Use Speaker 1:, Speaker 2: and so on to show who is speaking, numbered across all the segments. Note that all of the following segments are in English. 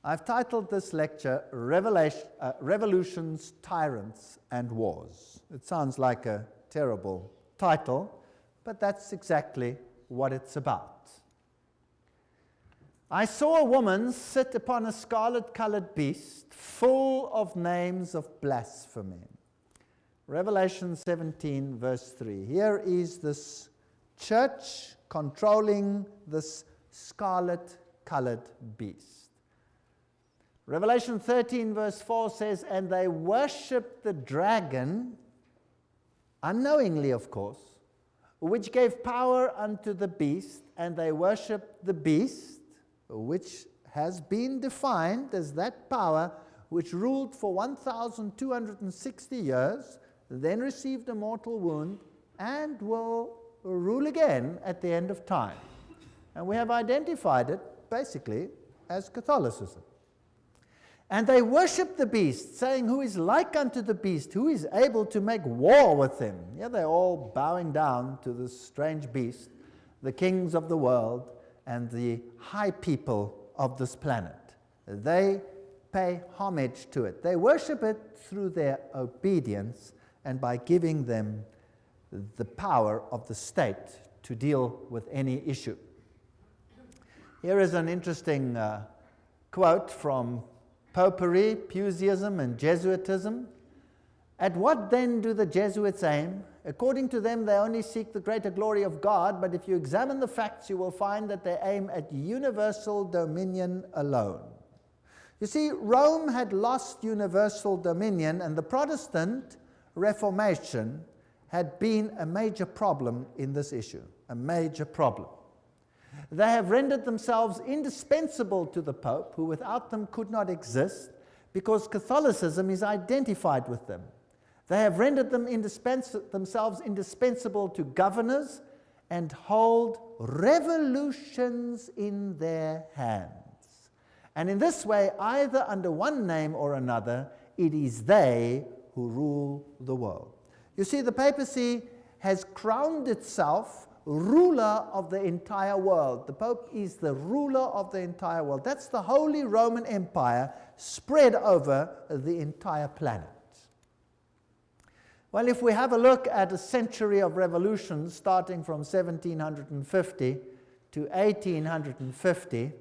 Speaker 1: I've titled this lecture Revolutions, Tyrants, and Wars. It sounds like a terrible title, but that's exactly what it's about. I saw a woman sit upon a scarlet-colored beast full of names of blasphemy. Revelation 17, verse 3. Here is this church controlling this scarlet-colored beast. Revelation 13, verse 4 says, and they worshipped the dragon, unknowingly, of course, which gave power unto the beast, and they worshipped the beast, which has been defined as that power which ruled for 1,260 years, then received a mortal wound, and will rule again at the end of time. And we have identified it, basically, as Catholicism. And they worship the beast, saying, who is like unto the beast, who is able to make war with him? Yeah, they're all bowing down to this strange beast, the kings of the world and the high people of this planet. They pay homage to it. They worship it through their obedience and by giving them the power of the state to deal with any issue. Here is an interesting quote from Popery, Puseyism, and Jesuitism. At what then do the Jesuits aim? According to them, they only seek the greater glory of God, but if you examine the facts, you will find that they aim at universal dominion alone. You see, Rome had lost universal dominion, and the Protestant Reformation had been a major problem in this issue, a major problem. They have rendered themselves indispensable to the Pope, who without them could not exist, because Catholicism is identified with them. They have rendered them themselves indispensable to governors and hold revolutions in their hands. And in this way, either under one name or another, it is they who rule the world. You see, the papacy has crowned itself ruler of the entire world. The Pope is the ruler of the entire world. That's the Holy Roman Empire spread over the entire planet. Well, if we have a look at a century of revolutions starting from 1750 to 1850,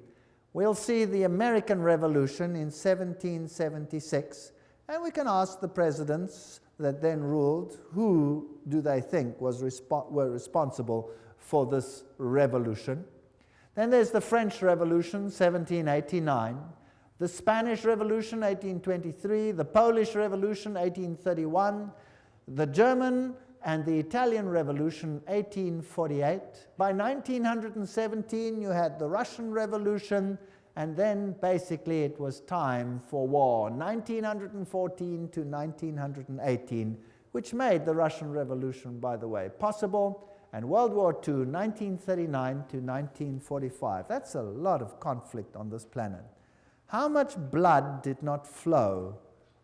Speaker 1: we'll see the American Revolution in 1776, and we can ask the presidents that then ruled, who do they think were responsible for this revolution? Then there's the French Revolution, 1789, the Spanish Revolution, 1823, the Polish Revolution, 1831, the German and the Italian Revolution, 1848. By 1917, you had the Russian Revolution, and then basically it was time for war, 1914 to 1918, which made the Russian Revolution, by the way, possible, and World War II, 1939 to 1945. That's a lot of conflict on this planet. How much blood did not flow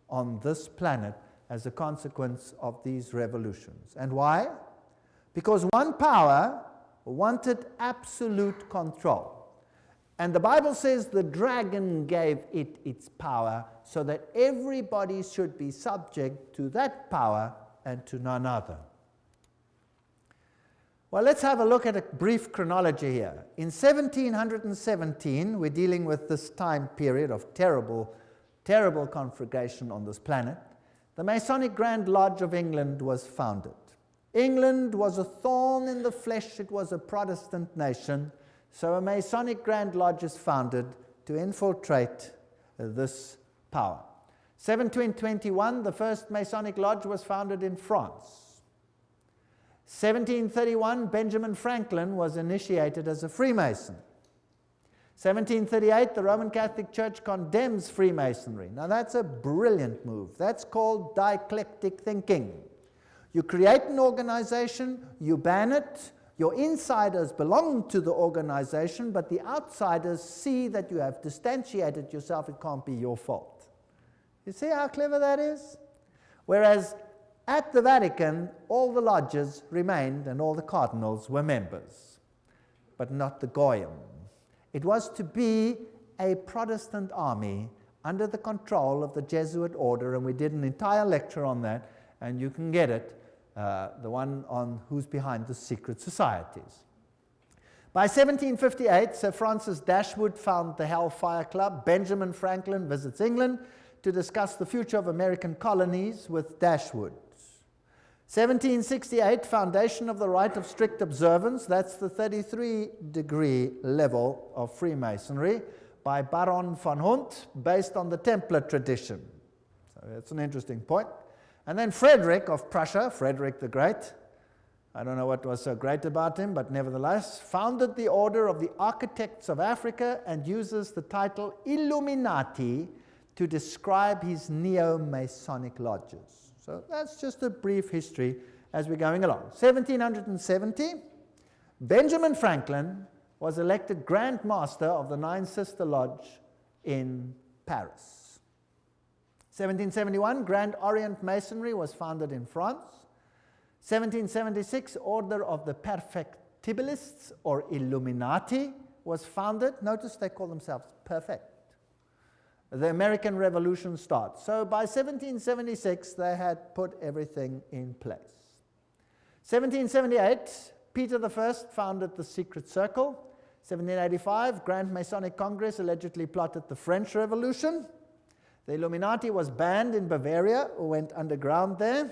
Speaker 1: on this planet as a consequence of these revolutions? And why? Because one power wanted absolute control. And the Bible says the dragon gave it its power so that everybody should be subject to that power and to none other. Well, let's have a look at a brief chronology here. In 1717, we're dealing with this time period of terrible, terrible conflagration on this planet. The Masonic Grand Lodge of England was founded. England was a thorn in the flesh. It was a Protestant nation. So a Masonic Grand Lodge is founded to infiltrate this power. 1721, the first Masonic Lodge was founded in France. 1731, Benjamin Franklin was initiated as a Freemason. 1738, the Roman Catholic Church condemns Freemasonry. Now that's a brilliant move. That's called dialectic thinking. You create an organization, you ban it, your insiders belong to the organization, but the outsiders see that you have distantiated yourself. It can't be your fault. You see how clever that is? Whereas at the Vatican, all the lodges remained and all the cardinals were members, but not the Goyim. It was to be a Protestant army under the control of the Jesuit order, and we did an entire lecture on that, and you can get it, the one on who's behind the secret societies. By 1758, Sir Francis Dashwood founded the Hellfire Club. Benjamin Franklin visits England to discuss the future of American colonies with Dashwood. 1768, foundation of the rite of strict observance. That's the 33-degree level of Freemasonry by Baron von Hunt, based on the Templar tradition. So that's an interesting point. And then Frederick of Prussia, Frederick the Great, I don't know what was so great about him, but nevertheless, founded the Order of the Architects of Africa and uses the title Illuminati to describe his neo-Masonic lodges. So that's just a brief history as we're going along. 1770, Benjamin Franklin was elected Grand Master of the Nine Sister Lodge in Paris. 1771, Grand Orient Masonry was founded in France. 1776, Order of the Perfectibilists, or Illuminati, was founded. Notice they call themselves perfect. The American Revolution starts. So by 1776, they had put everything in place. 1778, Peter I founded the Secret Circle. 1785, Grand Masonic Congress allegedly plotted the French Revolution. The Illuminati was banned in Bavaria, or went underground there.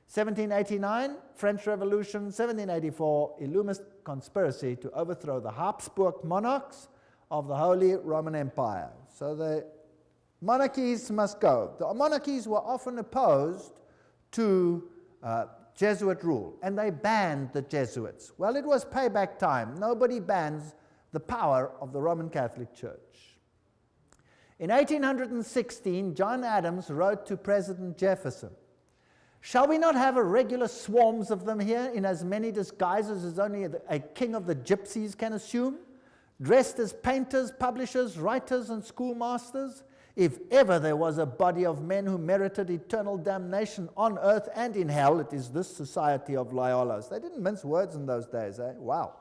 Speaker 1: 1789, French Revolution. 1784, Illumist conspiracy to overthrow the Habsburg monarchs of the Holy Roman Empire. So the monarchies must go. The monarchies were often opposed to Jesuit rule, and they banned the Jesuits. Well, it was payback time. Nobody bans the power of the Roman Catholic Church. In 1816, John Adams wrote to President Jefferson, "Shall we not have a regular swarms of them here in as many disguises as only a king of the gypsies can assume, dressed as painters, publishers, writers, and schoolmasters? If ever there was a body of men who merited eternal damnation on earth and in hell, it is this society of Loyolas." They didn't mince words in those days, eh? Wow.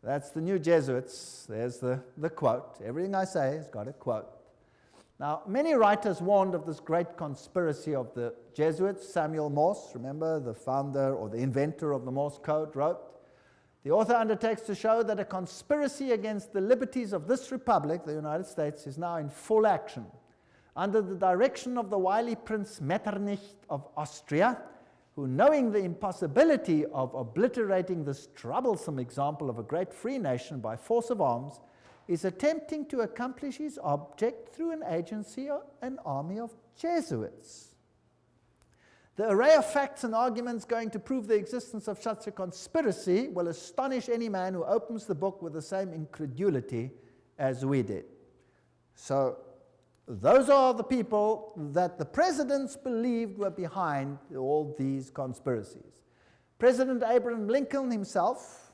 Speaker 1: That's the new Jesuits. There's the quote. Everything I say has got a quote. Now, many writers warned of this great conspiracy of the Jesuits. Samuel Morse, remember, the founder or the inventor of the Morse code, wrote, "The author undertakes to show that a conspiracy against the liberties of this republic, the United States, is now in full action. Under the direction of the wily Prince Metternich of Austria, who, knowing the impossibility of obliterating this troublesome example of a great free nation by force of arms, is attempting to accomplish his object through an agency or an army of Jesuits. The array of facts and arguments going to prove the existence of such a conspiracy will astonish any man who opens the book with the same incredulity as we did." So those are the people that the presidents believed were behind all these conspiracies. President Abraham Lincoln himself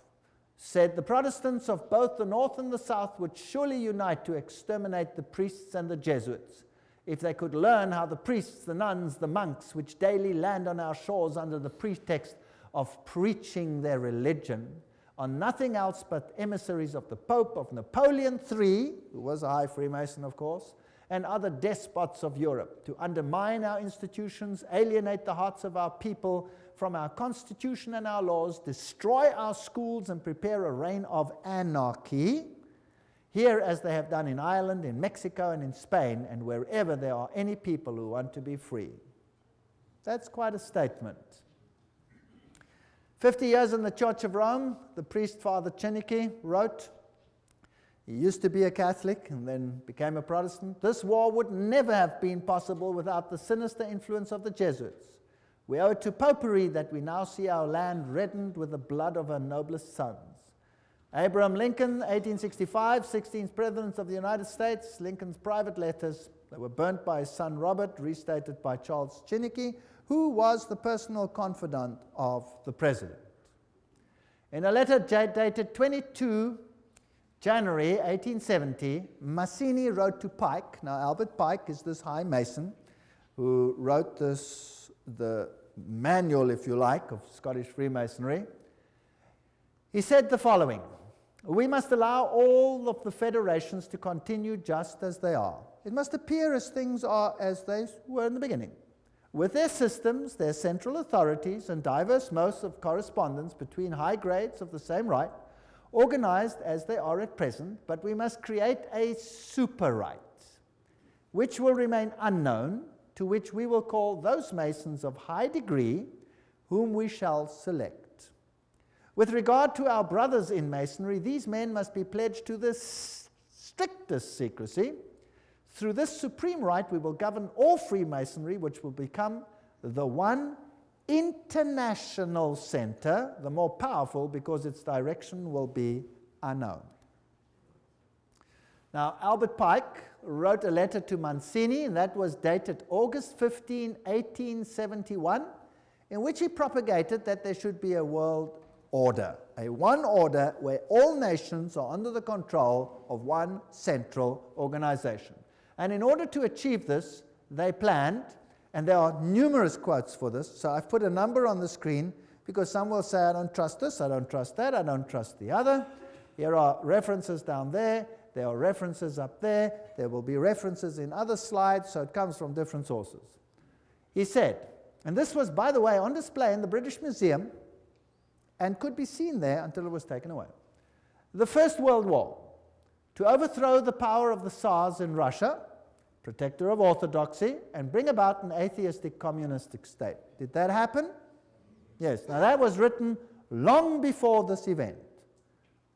Speaker 1: said the Protestants of both the North and the South would surely unite to exterminate the priests and the Jesuits, if they could learn how the priests, the nuns, the monks, which daily land on our shores under the pretext of preaching their religion, are nothing else but emissaries of the Pope, of Napoleon III, who was a high Freemason, of course, and other despots of Europe, to undermine our institutions, alienate the hearts of our people from our constitution and our laws, destroy our schools, and prepare a reign of anarchy, here as they have done in Ireland, in Mexico, and in Spain, and wherever there are any people who want to be free." That's quite a statement. 50 years in the Church of Rome, the priest Father Chenicky wrote, he used to be a Catholic and then became a Protestant, "This war would never have been possible without the sinister influence of the Jesuits. We owe it to popery that we now see our land reddened with the blood of her noblest sons." Abraham Lincoln, 1865, 16th President of the United States. Lincoln's private letters that were burnt by his son Robert, restated by Charles Chenicky, who was the personal confidant of the President. In a letter dated 22 January 1870, Mazzini wrote to Pike. Now, Albert Pike is this high Mason who wrote this, the manual, if you like, of Scottish Freemasonry. He said the following: we must allow all of the federations to continue just as they are. It must appear as things are as they were in the beginning, with their systems, their central authorities, and diverse modes of correspondence between high grades of the same right, organized as they are at present, but we must create a super right, which will remain unknown, to which we will call those Masons of high degree, whom we shall select. With regard to our brothers in Masonry, these men must be pledged to the strictest secrecy. Through this supreme right, we will govern all Freemasonry, which will become the one international center, the more powerful because its direction will be unknown. Now, Albert Pike wrote a letter to Mancini, and that was dated August 15, 1871, in which he propagated that there should be a world order, a one order where all nations are under the control of one central organization. And in order to achieve this, they planned, and there are numerous quotes for this, so I've put a number on the screen because some will say, I don't trust this, I don't trust that, I don't trust the other. Here are references down there, there are references up there, there will be references in other slides, so it comes from different sources. He said, and this was, by the way, on display in the British Museum and could be seen there until it was taken away. The First World War, to overthrow the power of the Tsars in Russia, protector of orthodoxy, and bring about an atheistic communistic state. Did that happen? Yes. Now that was written long before this event.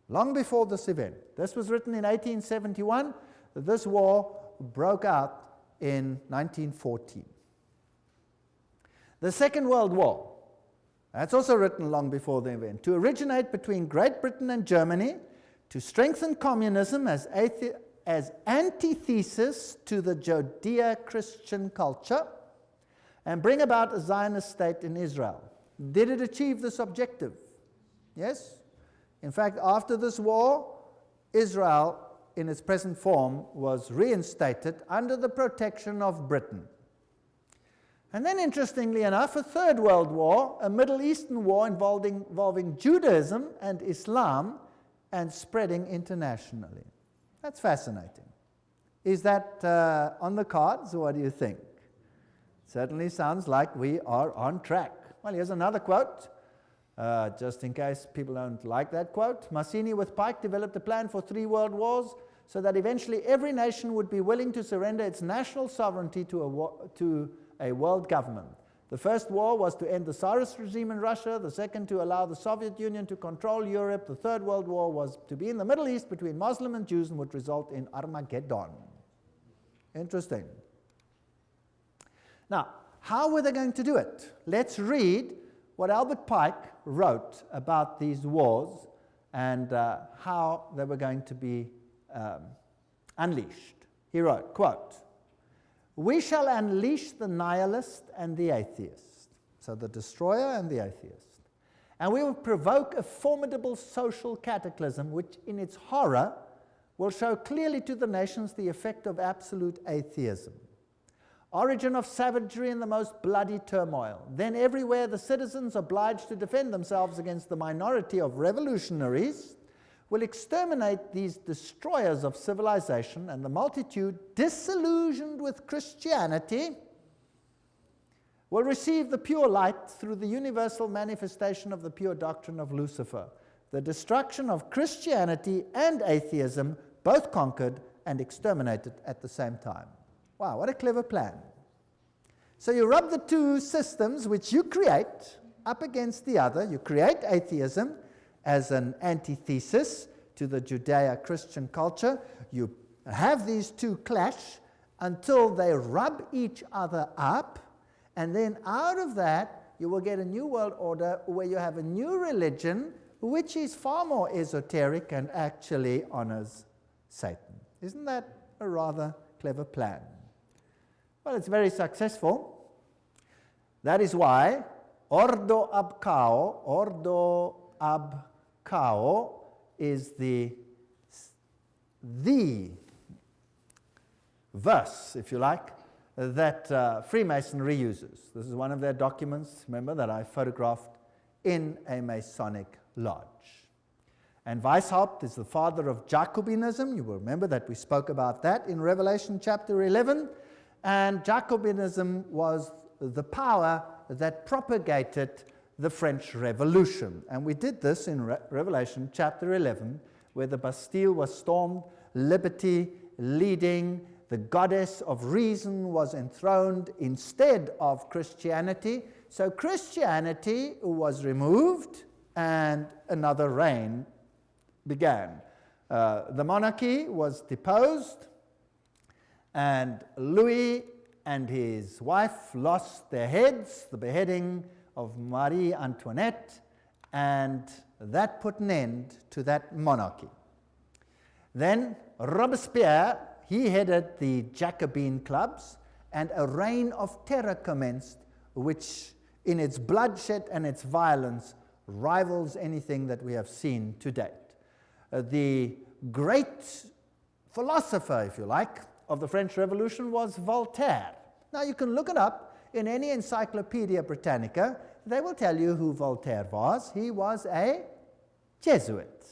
Speaker 1: Long before this event. This was written in 1871. This war broke out in 1914. The Second World War, that's also written long before the event, to originate between Great Britain and Germany, to strengthen communism as antithesis to the Judeo-Christian culture, and bring about a Zionist state in Israel. Did it achieve this objective? Yes. In fact, after this war, Israel, in its present form, was reinstated under the protection of Britain. And then, interestingly enough, a Third World War, a Middle Eastern war involving Judaism and Islam and spreading internationally. That's fascinating. Is that on the cards, or what do you think? Certainly sounds like we are on track. Well, here's another quote, just in case people don't like that quote. Mazzini with Pike developed a plan for 3 world wars so that eventually every nation would be willing to surrender its national sovereignty to a world government. The first war was to end the Tsarist regime in Russia, the second to allow the Soviet Union to control Europe, the Third World War was to be in the Middle East between Muslim and Jews and would result in Armageddon. Interesting. Now, how were they going to do it? Let's read what Albert Pike wrote about these wars and how they were going to be unleashed. He wrote, quote, "We shall unleash the nihilist and the atheist," so the destroyer and the atheist, "and we will provoke a formidable social cataclysm which in its horror will show clearly to the nations the effect of absolute atheism. Origin of savagery and the most bloody turmoil. Then everywhere the citizens obliged to defend themselves against the minority of revolutionaries will exterminate these destroyers of civilization, and the multitude, disillusioned with Christianity, will receive the pure light through the universal manifestation of the pure doctrine of Lucifer. The destruction of Christianity and atheism, both conquered and exterminated at the same time." Wow, what a clever plan. So you rub the two systems which you create up against the other. You create atheism as an antithesis to the Judeo-Christian culture. You have these two clash until they rub each other up, and then out of that you will get a new world order where you have a new religion which is far more esoteric and actually honors Satan. Isn't that a rather clever plan? Well, it's very successful. That is why Ordo ab Cao is the verse, if you like, that Freemasonry uses. This is one of their documents, remember, that I photographed in a Masonic lodge. And Weishaupt is the father of Jacobinism. You will remember that we spoke about that in Revelation chapter 11. And Jacobinism was the power that propagated the French Revolution. And we did this in Revelation chapter 11, where the Bastille was stormed, liberty leading, the goddess of reason was enthroned instead of Christianity. So Christianity was removed and another reign began. The monarchy was deposed, and Louis and his wife lost their heads, the beheading of Marie Antoinette, and that put an end to that monarchy. Then Robespierre, he headed the Jacobin clubs, and a reign of terror commenced, which in its bloodshed and its violence rivals anything that we have seen to date. The great philosopher, if you like, of the French Revolution was Voltaire. Now you can look it up in any Encyclopedia Britannica. They will tell you who Voltaire was. He was a Jesuit.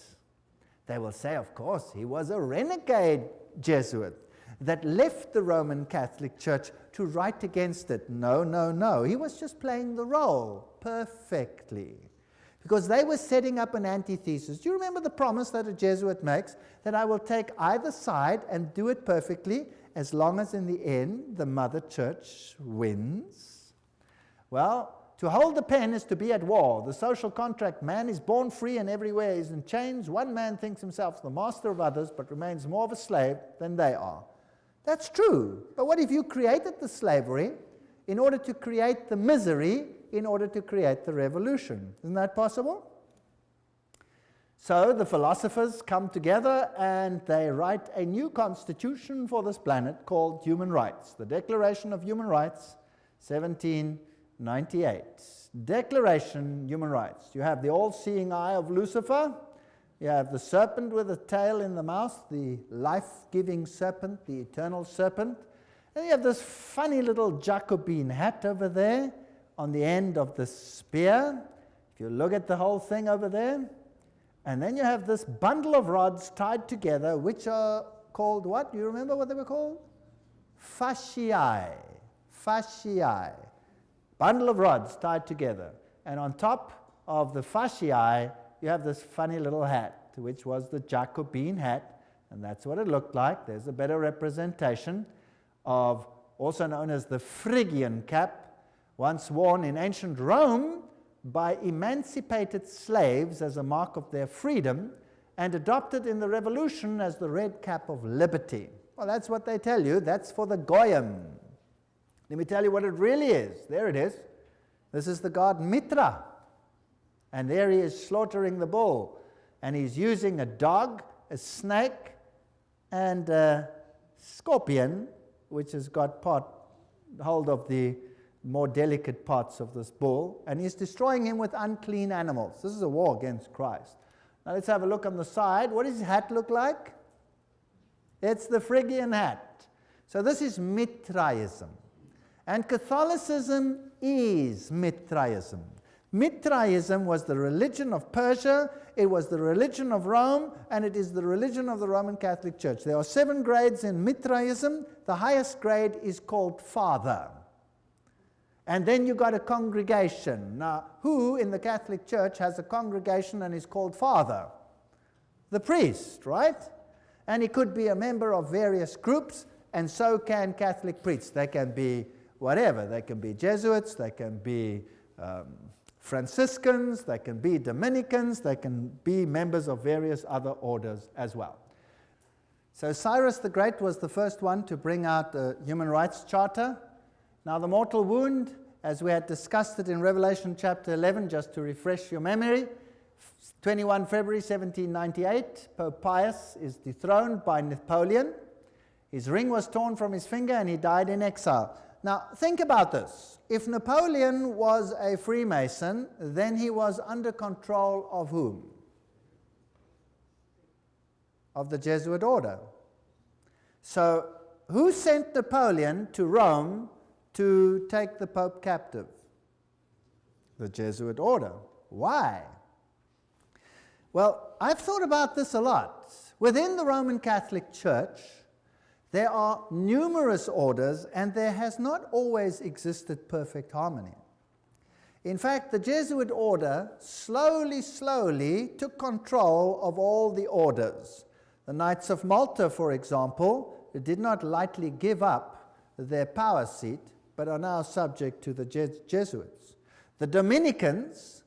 Speaker 1: They will say, of course, he was a renegade Jesuit that left the Roman Catholic Church to write against it. No, no, no. He was just playing the role perfectly, because they were setting up an antithesis. Do you remember the promise that a Jesuit makes? That I will take either side and do it perfectly, as long as in the end the Mother Church wins. Well, to hold the pen is to be at war. The social contract, man is born free and everywhere is in chains. One man thinks himself the master of others, but remains more of a slave than they are. That's true. But what if you created the slavery in order to create the misery, in order to create the revolution? Isn't that possible? So the philosophers come together and they write a new constitution for this planet called Human Rights. The Declaration of Human Rights, 1798. Declaration, Human Rights. You have the all-seeing eye of Lucifer. You have the serpent with a tail in the mouth, the life-giving serpent, the eternal serpent. And you have this funny little Jacobin hat over there on the end of the spear. If you look at the whole thing over there. And then you have this bundle of rods tied together, which are called what? Do you remember what they were called? Fasciae. Fasciae. Bundle of rods tied together. And on top of the fasciae, you have this funny little hat, which was the Jacobin hat. And that's what it looked like. There's a better representation of, also known as the Phrygian cap, once worn in ancient Rome by emancipated slaves as a mark of their freedom, and adopted in the Revolution as the red cap of liberty. Well, that's what they tell you. That's for the Goyim. Let me tell you what it really is. There it is. This is the god Mitra. And there he is slaughtering the bull. And he's using a dog, a snake, and a scorpion, which has got hold of the more delicate parts of this bull, and he's destroying him with unclean animals. This is a war against Christ. Now let's have a look on the side. What does his hat look like? It's the Phrygian hat. So this is Mithraism. And Catholicism is Mithraism. Mithraism was the religion of Persia, it was the religion of Rome, and it is the religion of the Roman Catholic Church. There are 7 grades in Mithraism. The highest grade is called Father. And then you got a congregation. Now, who in the Catholic Church has a congregation and is called Father? The priest, right? And he could be a member of various groups, and so can Catholic priests. They can be whatever. They can be Jesuits, they can be Franciscans, they can be Dominicans, they can be members of various other orders as well. So Cyrus the Great was the first one to bring out the Human Rights Charter. Now the mortal wound, as we had discussed it in Revelation chapter 11, just to refresh your memory, 21 February 1798, Pope Pius is dethroned by Napoleon. His ring was torn from his finger and he died in exile. Now think about this. If Napoleon was a Freemason, then he was under control of whom? Of the Jesuit order. So who sent Napoleon to Rome to take the Pope captive? The Jesuit order. Why? Well, I've thought about this a lot. Within the Roman Catholic Church, there are numerous orders, and there has not always existed perfect harmony. In fact, the Jesuit order slowly took control of all the orders. The Knights of Malta, for example, did not lightly give up their power seat, but are now subject to the Jesuits. The Dominicans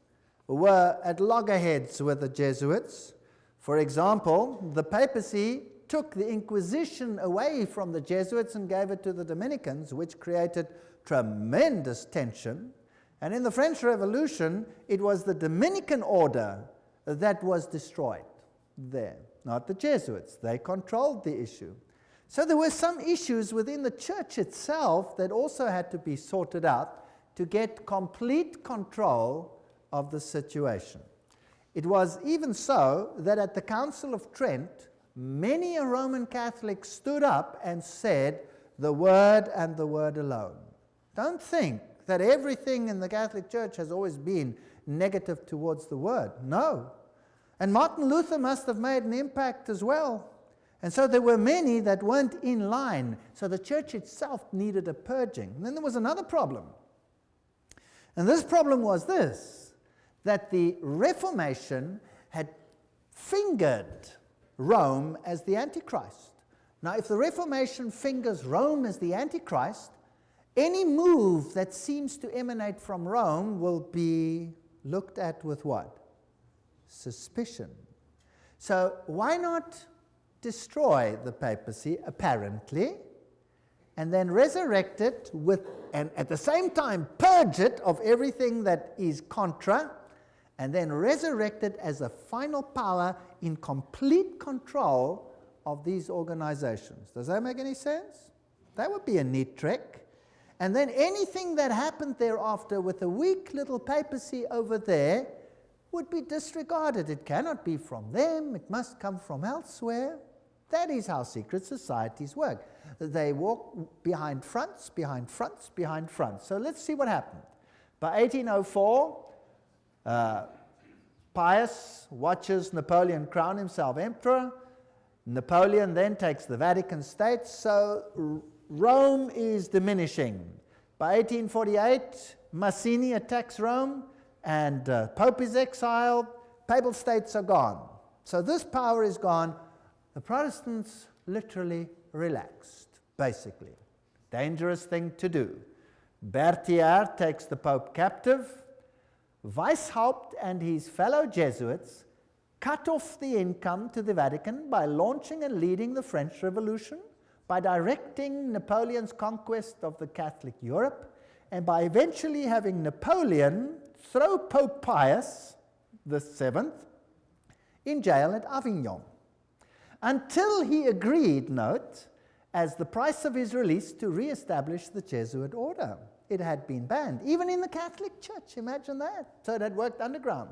Speaker 1: were at loggerheads with the Jesuits. For example, the papacy took the Inquisition away from the Jesuits and gave it to the Dominicans, which created tremendous tension. And in the French Revolution, it was the Dominican order that was destroyed there, not the Jesuits. They controlled the issue. So there were some issues within the church itself that also had to be sorted out to get complete control of the situation. It was even so that at the Council of Trent, many a Roman Catholic stood up and said, the Word and the Word alone. Don't think that everything in the Catholic Church has always been negative towards the Word. No. And Martin Luther must have made an impact as well. And so there were many that weren't in line. So the church itself needed a purging. And then there was another problem. And this problem was this, that the Reformation had fingered Rome as the Antichrist. Now, if the Reformation fingers Rome as the Antichrist, any move that seems to emanate from Rome will be looked at with what? Suspicion. So why not destroy the papacy, apparently, and then resurrect it with, and at the same time purge it of everything that is contra, and then resurrect it as a final power in complete control of these organizations. Does that make any sense? That would be a neat trick. And then anything that happened thereafter with a weak little papacy over there would be disregarded. It cannot be from them. It must come from elsewhere. That is how secret societies work. They walk behind fronts, behind fronts, behind fronts. So let's see what happened. By 1804, Pius watches Napoleon crown himself emperor. Napoleon then takes the Vatican States. So Rome is diminishing. By 1848, Mazzini attacks Rome, and Pope is exiled. Papal states are gone. So this power is gone. The Protestants literally relaxed, basically. Dangerous thing to do. Berthier takes the Pope captive. Weishaupt and his fellow Jesuits cut off the income to the Vatican by launching and leading the French Revolution, by directing Napoleon's conquest of the Catholic Europe, and by eventually having Napoleon throw Pope Pius VII in jail at Avignon, until he agreed, note, as the price of his release, to re-establish the Jesuit order. It had been banned, even in the Catholic Church, imagine that. So it had worked underground.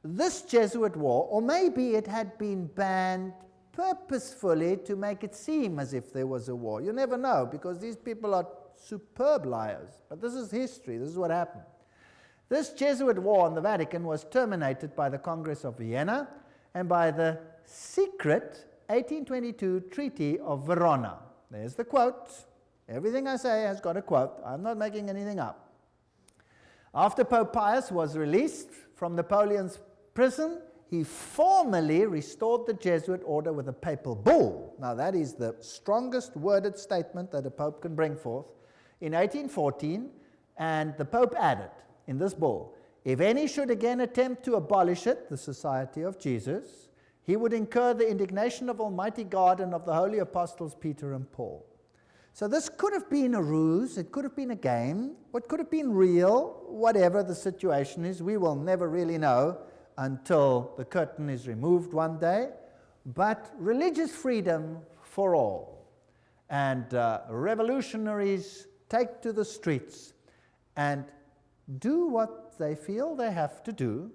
Speaker 1: This Jesuit war, or maybe it had been banned purposefully to make it seem as if there was a war. You never know, because these people are superb liars. But this is history. This is what happened. This Jesuit war on the Vatican was terminated by the Congress of Vienna and by the secret 1822 Treaty of Verona. There's the quote. Everything I say has got a quote. I'm not making anything up. After Pope Pius was released from Napoleon's prison, he formally restored the Jesuit order with a papal bull. Now that is the strongest worded statement that a pope can bring forth. In 1814, and the Pope added in this bull, if any should again attempt to abolish it, the Society of Jesus, he would incur the indignation of Almighty God and of the holy apostles Peter and Paul. So this could have been a ruse, it could have been a game, what could have been real, whatever the situation is, we will never really know until the curtain is removed one day. But religious freedom for all. And revolutionaries take to the streets and do what they feel they have to do.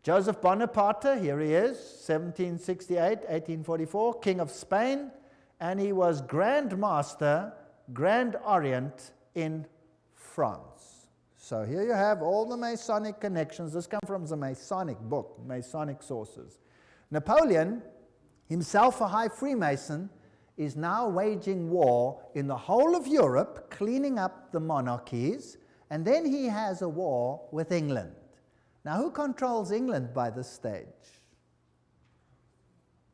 Speaker 1: Joseph Bonaparte, here he is, 1768, 1844, King of Spain, and he was Grand Master, Grand Orient in France. So here you have all the Masonic connections. This comes from the Masonic book, Masonic sources. Napoleon, himself a high Freemason, is now waging war in the whole of Europe, cleaning up the monarchies, and then he has a war with England. Now, who controls England by this stage?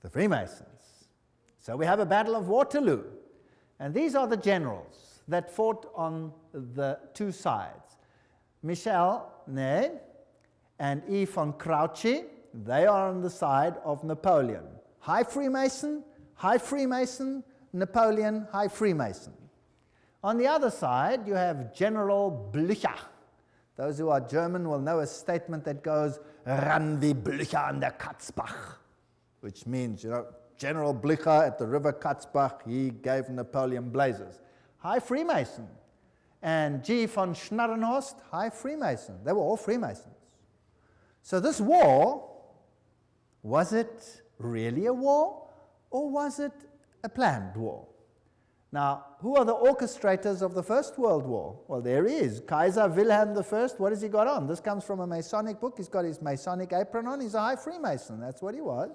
Speaker 1: The Freemasons. So we have a Battle of Waterloo, and these are the generals that fought on the two sides. Michel Ney and E. von Grouchy, they are on the side of Napoleon. High Freemason, Napoleon, High Freemason. On the other side, you have General Blücher. Those who are German will know a statement that goes, "Ran wie Blücher an der Katzbach," which means, General Blücher at the river Katzbach, he gave Napoleon blazes. High Freemason. And G. von Schnarrenhorst, High Freemason. They were all Freemasons. So this war, was it really a war, or was it a planned war? Now, who are the orchestrators of the First World War? Well, there he is, Kaiser Wilhelm I. What has he got on? This comes from a Masonic book. He's got his Masonic apron on. He's a high Freemason. That's what he was.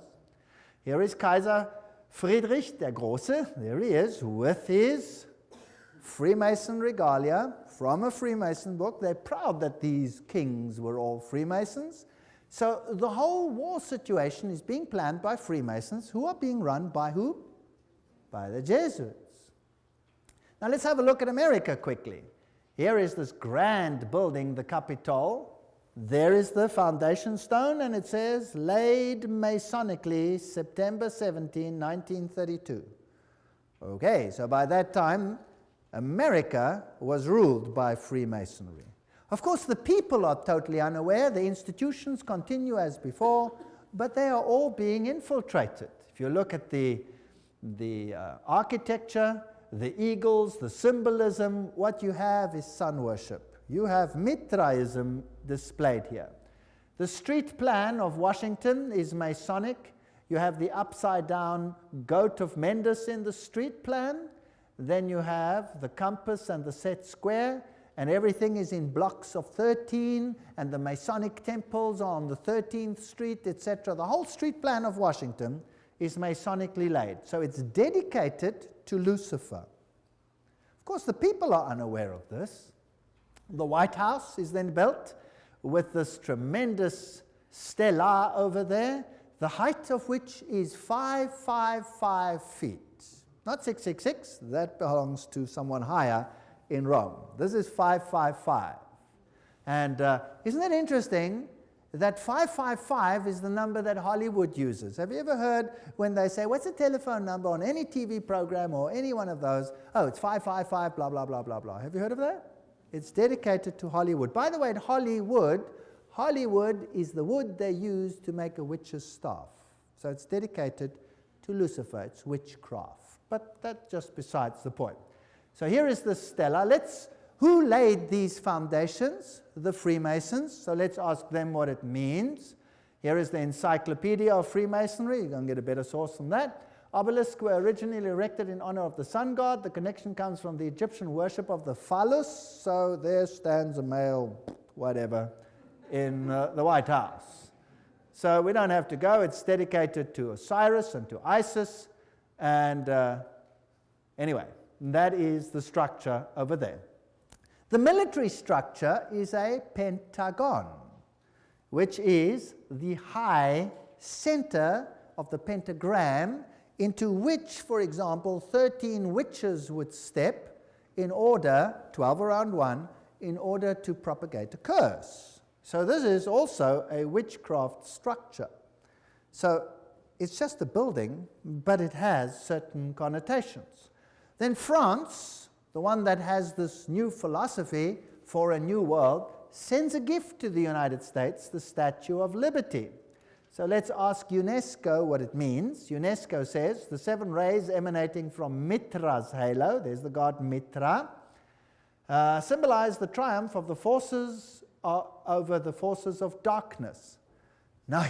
Speaker 1: Here is Kaiser Friedrich der Große. There he is, with his Freemason regalia from a Freemason book. They're proud that these kings were all Freemasons. So the whole war situation is being planned by Freemasons, who are being run by who? By the Jesuits. Now let's have a look at America quickly. Here is this grand building, the Capitol. There is the foundation stone, and it says, laid Masonically, September 17, 1932. Okay, so by that time, America was ruled by Freemasonry. Of course, the people are totally unaware. The institutions continue as before, but they are all being infiltrated. If you look at the architecture, the eagles, the symbolism, what you have is sun worship. You have Mithraism displayed here. The street plan of Washington is Masonic. You have the upside-down goat of Mendes in the street plan. Then you have the compass and the set square, and everything is in blocks of 13, and the Masonic temples are on the 13th Street, etc. The whole street plan of Washington is Masonically laid. So it's dedicated to Lucifer. Of course, the people are unaware of this. The White House is then built with this tremendous stela over there, the height of which is 555 feet. Not 666, that belongs to someone higher in Rome. This is 555. And isn't it interesting that 555 is the number that Hollywood uses? Have you ever heard when they say, what's the telephone number on any TV program or any one of those? Oh, it's 555, blah, blah, blah, blah, blah. Have you heard of that? It's dedicated to Hollywood. By the way, in Hollywood is the wood they use to make a witch's staff. So it's dedicated to Lucifer. It's witchcraft. But that's just besides the point. So here is the stela. Who laid these foundations? The Freemasons. So let's ask them what it means. Here is the Encyclopedia of Freemasonry. You're going to get a better source than that. Obelisks were originally erected in honor of the sun god. The connection comes from the Egyptian worship of the phallus. So there stands a male, whatever, in the White House. So we don't have to go. It's dedicated to Osiris and to Isis. And anyway, that is the structure over there. The military structure is a pentagon, which is the high center of the pentagram into which, for example, 13 witches would step in order, 12 around one, in order to propagate a curse. So this is also a witchcraft structure. So it's just a building, but it has certain connotations. Then France, the one that has this new philosophy for a new world, sends a gift to the United States, the Statue of Liberty. So let's ask UNESCO what it means. UNESCO says the 7 rays emanating from Mitra's halo, there's the god Mitra, symbolize the triumph of the forces over the forces of darkness. Now,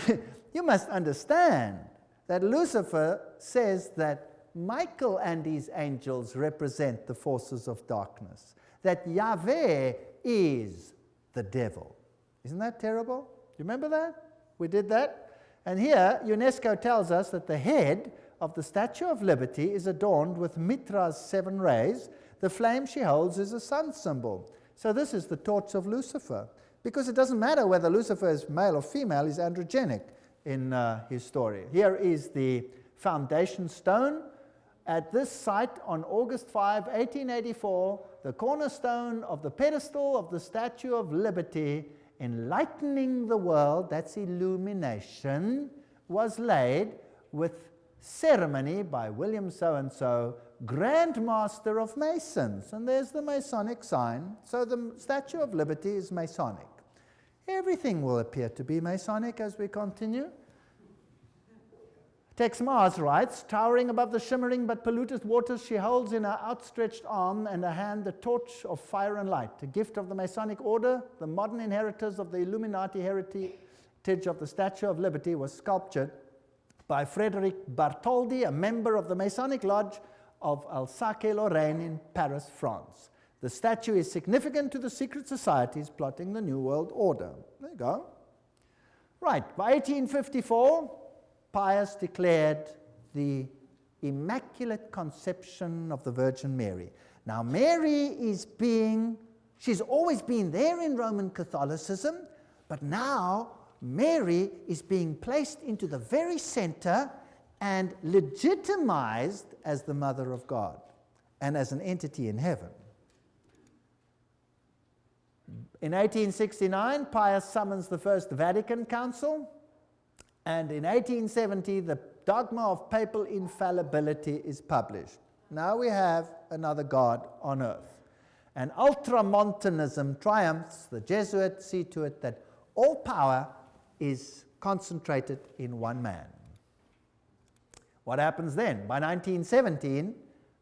Speaker 1: you must understand that Lucifer says that Michael and his angels represent the forces of darkness, that Yahweh is the devil. Isn't that terrible? You remember that? We did that. And here, UNESCO tells us that the head of the Statue of Liberty is adorned with Mitra's 7 rays. The flame she holds is a sun symbol. So this is the torch of Lucifer. Because it doesn't matter whether Lucifer is male or female, he's androgenic in his story. Here is the foundation stone. At this site on August 5, 1884, the cornerstone of the pedestal of the Statue of Liberty, enlightening the world, that's illumination, was laid with ceremony by William so-and-so, Grand Master of Masons. And there's the Masonic sign. So the Statue of Liberty is Masonic. Everything will appear to be Masonic as we continue. Tex Mars writes, towering above the shimmering but polluted waters, she holds in her outstretched arm and her hand the torch of fire and light, a gift of the Masonic order. The modern inheritors of the Illuminati heritage of the Statue of Liberty was sculptured by Frederic Bartholdi, a member of the Masonic Lodge of Alsace-Lorraine in Paris, France. The statue is significant to the secret societies plotting the New World Order. There you go. Right, by 1854, Pius declared the Immaculate Conception of the Virgin Mary. Now, Mary she's always been there in Roman Catholicism, but now Mary is being placed into the very center and legitimized as the Mother of God and as an entity in heaven. In 1869, Pius summons the First Vatican Council, and in 1870, the Dogma of Papal Infallibility is published. Now we have another God on earth. And Ultramontanism triumphs. The Jesuits see to it that all power is concentrated in one man. What happens then? By 1917,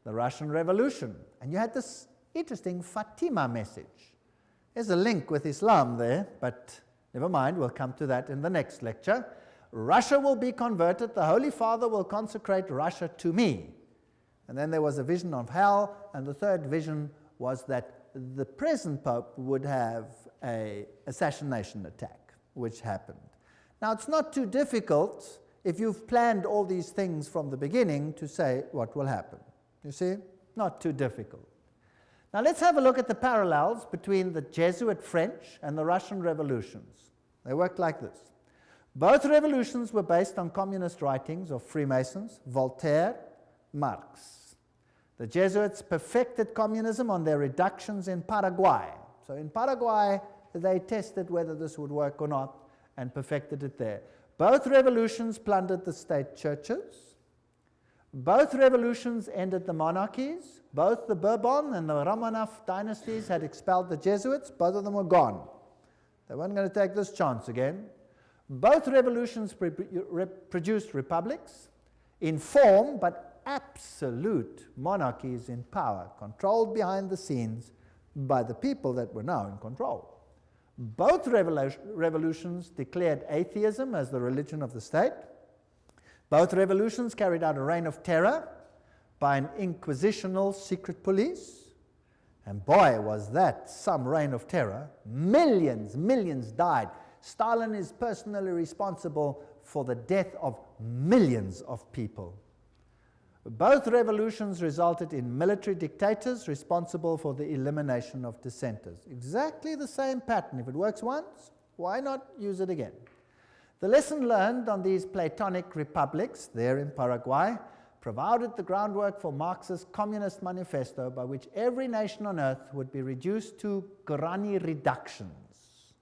Speaker 1: the Russian Revolution. And you had this interesting Fatima message. There's a link with Islam there, but never mind, we'll come to that in the next lecture. Russia will be converted. The Holy Father will consecrate Russia to me. And then there was a vision of hell, and the third vision was that the present Pope would have an assassination attack, which happened. Now, it's not too difficult if you've planned all these things from the beginning to say what will happen. You see? Not too difficult. Now, let's have a look at the parallels between the Jesuit French and the Russian revolutions. They worked like this. Both revolutions were based on communist writings of Freemasons, Voltaire, Marx. The Jesuits perfected communism on their reductions in Paraguay. So in Paraguay, they tested whether this would work or not and perfected it there. Both revolutions plundered the state churches. Both revolutions ended the monarchies. Both the Bourbon and the Romanov dynasties had expelled the Jesuits. Both of them were gone. They weren't going to take this chance again. Both revolutions produced republics in form, but absolute monarchies in power, controlled behind the scenes by the people that were now in control. Both revolutions declared atheism as the religion of the state. Both revolutions carried out a reign of terror by an inquisitional secret police. And boy, was that some reign of terror. Millions died. Stalin is personally responsible for the death of millions of people. Both revolutions resulted in military dictators responsible for the elimination of dissenters. Exactly the same pattern. If it works once, why not use it again? The lesson learned on these Platonic republics there in Paraguay provided the groundwork for Marx's Communist Manifesto, by which every nation on earth would be reduced to granny reductions,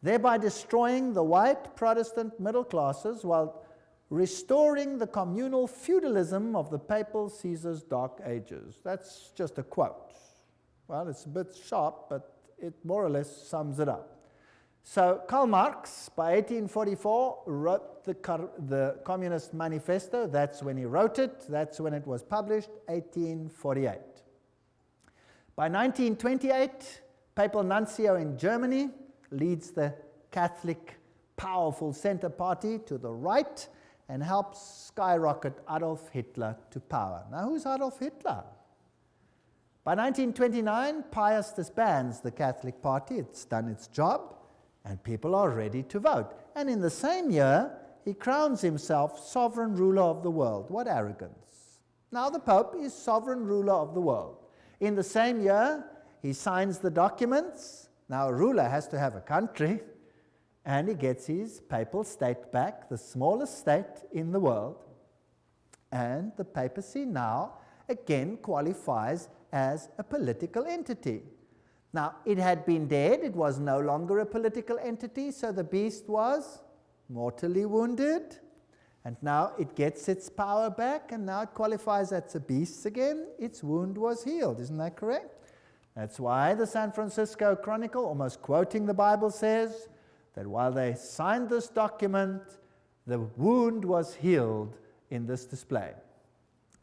Speaker 1: thereby destroying the white Protestant middle classes while restoring the communal feudalism of the papal Caesar's dark ages. That's just a quote. Well, it's a bit sharp, but it more or less sums it up. So Karl Marx, by 1844, wrote the Communist Manifesto. That's when he wrote it. That's when it was published, 1848. By 1928, Papal Nuncio in Germany leads the Catholic powerful center party to the right and helps skyrocket Adolf Hitler to power. Now, who's Adolf Hitler? By 1929, Pius disbands the Catholic Party. It's done its job, and people are ready to vote. And in the same year, he crowns himself sovereign ruler of the world. What arrogance. Now the Pope is sovereign ruler of the world. In the same year, he signs the documents. Now a ruler has to have a country, and he gets his papal state back, the smallest state in the world. And the papacy now again qualifies as a political entity. Now, it had been dead. It was no longer a political entity, so the beast was mortally wounded. And now it gets its power back, and now it qualifies as a beast again. Its wound was healed. Isn't that correct? That's why the San Francisco Chronicle, almost quoting the Bible, says that while they signed this document, the wound was healed in this display.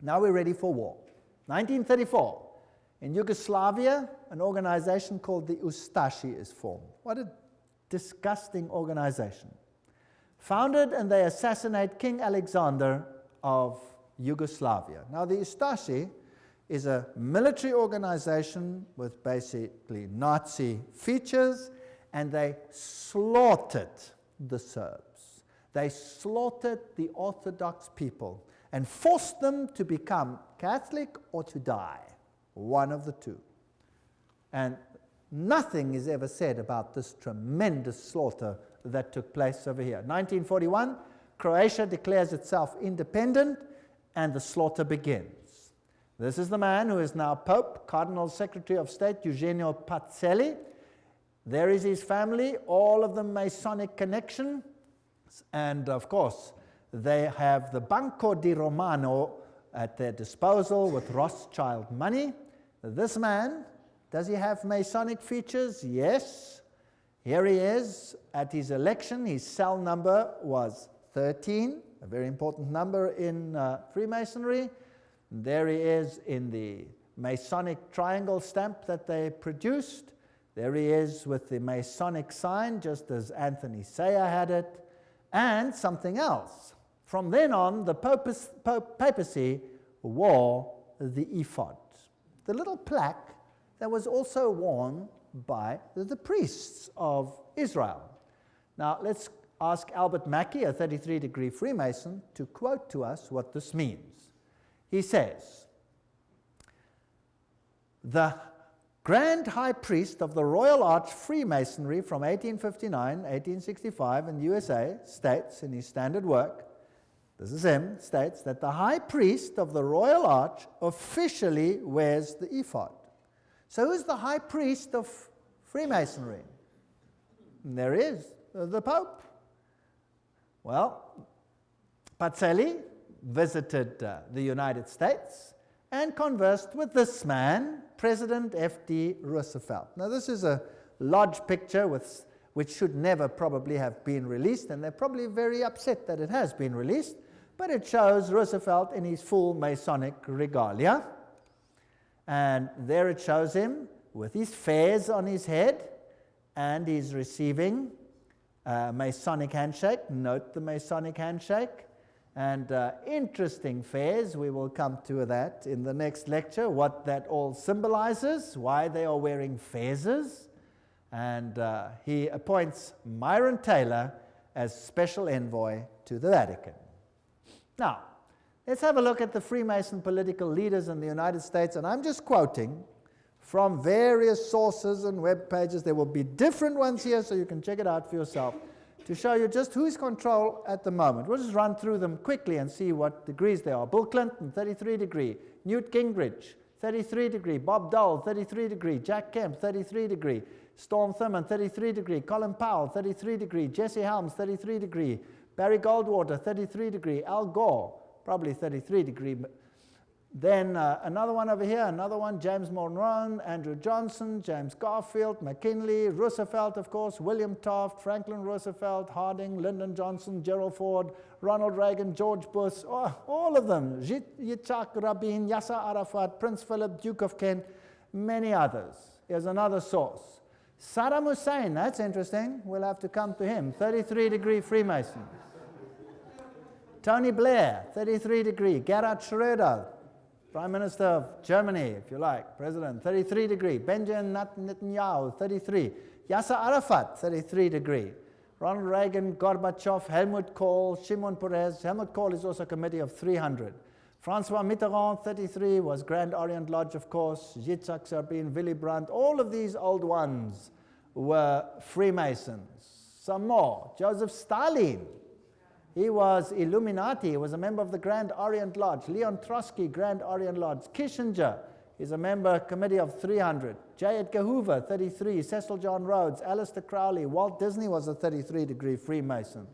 Speaker 1: Now we're ready for war. 1934. In Yugoslavia, an organization called the Ustashi is formed. What a disgusting organization. Founded, and they assassinate King Alexander of Yugoslavia. Now, the Ustashi is a military organization with basically Nazi features, and they slaughtered the Serbs. They slaughtered the Orthodox people and forced them to become Catholic or to die. One of the two. And nothing is ever said about this tremendous slaughter that took place over here. 1941, Croatia declares itself independent, and the slaughter begins. This is the man who is now Pope, Cardinal Secretary of State, Eugenio Pacelli. There is his family, all of them Masonic connection, and of course, they have the Banco di Romano at their disposal with Rothschild money. This man, does he have Masonic features? Yes. Here he is at his election. His cell number was 13, a very important number in Freemasonry. There he is in the Masonic triangle stamp that they produced. There he is with the Masonic sign, just as Anthony Sayer had it, and something else. From then on, the papacy wore the ephod, the little plaque that was also worn by the priests of Israel. Now, let's ask Albert Mackey, a 33-degree Freemason, to quote to us what this means. He says, "The Grand High Priest of the Royal Arch Freemasonry from 1859, 1865 in the USA states in his standard work," this is him, states that the High Priest of the Royal Arch officially wears the ephod. So who's the High Priest of Freemasonry? And there is the Pope. Well, Pacelli visited the United States and conversed with this man, President F.D. Roosevelt. Now, this is a large picture which should never probably have been released, and they're probably very upset that it has been released, but it shows Roosevelt in his full Masonic regalia. And there it shows him with his fez on his head, and he's receiving a Masonic handshake. Note the Masonic handshake. And interesting fez, we will come to that in the next lecture, what that all symbolizes, why they are wearing fezes. And he appoints Myron Taylor as special envoy to the Vatican. Now, let's have a look at the Freemason political leaders in the United States, and I'm just quoting from various sources and web pages. There will be different ones here, so you can check it out for yourself, to show you just who's control at the moment. We'll just run through them quickly and see what degrees they are. Bill Clinton, 33 degree. Newt Gingrich, 33 degree. Bob Dole, 33 degree. Jack Kemp, 33 degree. Storm Thurmond, 33 degree. Colin Powell, 33 degree. Jesse Helms, 33 degree. Barry Goldwater, 33 degree. Al Gore, probably 33 degree. Then another one over here, another one, James Monroe, Andrew Johnson, James Garfield, McKinley, Roosevelt, of course, William Taft, Franklin Roosevelt, Harding, Lyndon Johnson, Gerald Ford, Ronald Reagan, George Bush, all of them, Yitzhak Rabin, Yasser Arafat, Prince Philip, Duke of Kent, many others. Here's another source. Saddam Hussein, that's interesting, we'll have to come to him, 33 degree Freemason. Tony Blair, 33 degree. Gerhard Schröder, Prime Minister of Germany, if you like, President, 33 degree. Benjamin Netanyahu, 33. Yasser Arafat, 33 degree. Ronald Reagan, Gorbachev, Helmut Kohl, Shimon Peres. Helmut Kohl is also a committee of 300. Francois Mitterrand, 33, was Grand Orient Lodge, of course. Yitzhak Rabin, Willy Brandt, all of these old ones were Freemasons. Some more. Joseph Stalin, he was Illuminati. He was a member of the Grand Orient Lodge. Leon Trotsky, Grand Orient Lodge. Kissinger is a member committee of 300. J. Edgar Hoover, 33. Cecil John Rhodes, Aleister Crowley. Walt Disney was a 33-degree Freemason.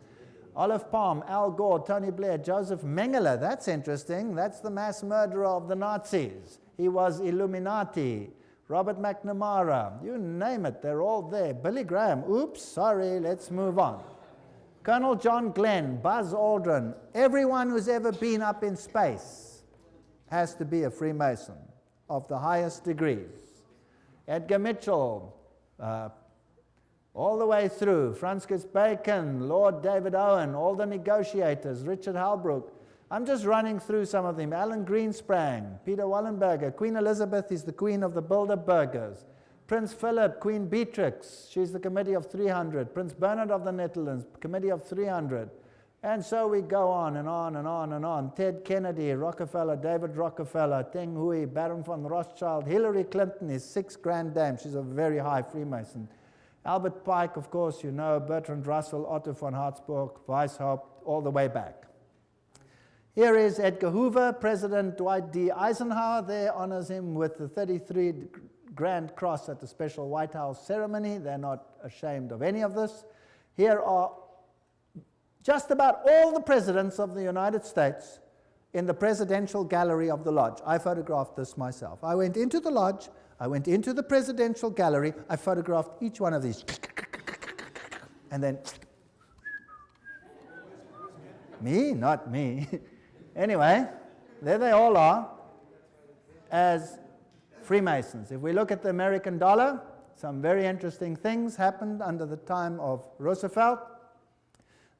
Speaker 1: Olive Palm, Al Gore, Tony Blair, Joseph Mengele. That's interesting. That's the mass murderer of the Nazis. He was Illuminati. Robert McNamara. You name it, they're all there. Billy Graham. Oops, sorry, let's move on. Colonel John Glenn, Buzz Aldrin. Everyone who's ever been up in space has to be a Freemason of the highest degrees. Edgar Mitchell, all the way through, Francis Bacon, Lord David Owen, all the negotiators, Richard Halbrook. I'm just running through some of them. Alan Greensprang, Peter Wallenberger. Queen Elizabeth is the queen of the Bilderbergers. Prince Philip, Queen Beatrix, she's the committee of 300. Prince Bernard of the Netherlands, committee of 300. And so we go on and on and on and on. Ted Kennedy, Rockefeller, David Rockefeller, Teng Hui, Baron von Rothschild. Hillary Clinton is 6 grand dame. She's a very high Freemason. Albert Pike, of course, you know, Bertrand Russell, Otto von Habsburg, Weishaupt, all the way back. Here is Edgar Hoover. President Dwight D. Eisenhower there honors him with the 33 Grand Cross at the special White House ceremony. They're not ashamed of any of this. Here are just about all the presidents of the United States in the presidential gallery of the lodge. I photographed this myself. I went into the lodge, I went into the presidential gallery, I photographed each one of these. And then, me? Not me. Anyway, there they all are as Freemasons. If we look at the American dollar, some very interesting things happened under the time of Roosevelt.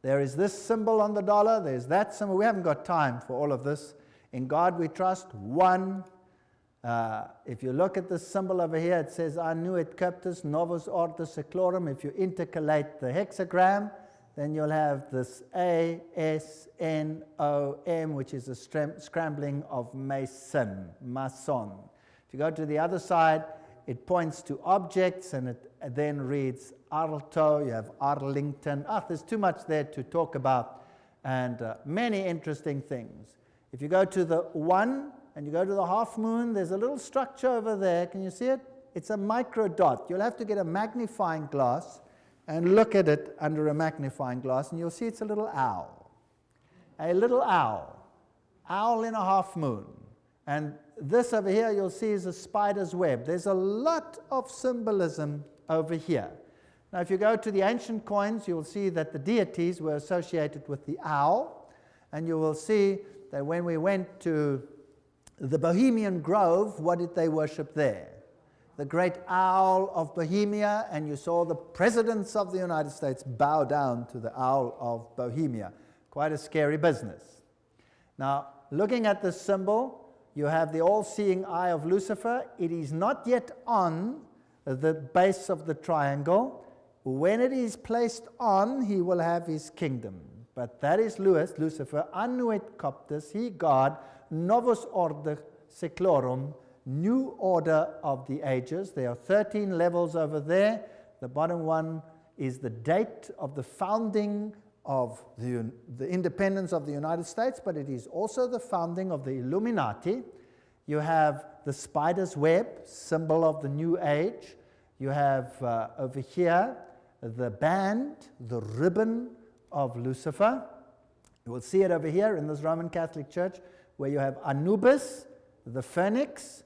Speaker 1: There is this symbol on the dollar, there's that symbol. We haven't got time for all of this. In God we trust, one. If you look at this symbol over here, it says Annuit Cuptus Novus Ordo Seclorum. If you intercalate the hexagram, then you'll have this A-S-N-O-M, which is a scrambling of Mason, Mason. If you go to the other side, it points to objects, and it then reads Arlto, you have Arlington. There's too much there to talk about, and many interesting things. If you go to the 1 and you go to the half moon, there's a little structure over there. Can you see it? It's a micro dot. You'll have to get a magnifying glass and look at it under a magnifying glass, and you'll see it's a little owl. A little owl. Owl in a half moon. And this over here you'll see is a spider's web. There's a lot of symbolism over here. Now if you go to the ancient coins, you'll see that the deities were associated with the owl, and you will see that when we went to the Bohemian Grove, what did they worship there? The great owl of Bohemia, and you saw the presidents of the United States bow down to the owl of Bohemia. Quite a scary business. Now, looking at this symbol, you have the all-seeing eye of Lucifer. It is not yet on the base of the triangle. When it is placed on, he will have his kingdom. But that is Lucifer, Annuit Coptus, he God, Novus Ordo Seclorum, new order of the ages. There are 13 levels over there. The bottom one is the date of the founding of the independence of the United States, but it is also the founding of the Illuminati. You have the spider's web, symbol of the new age. You have over here the band, the ribbon of Lucifer. You will see it over here in this Roman Catholic Church, where you have Anubis, the phoenix,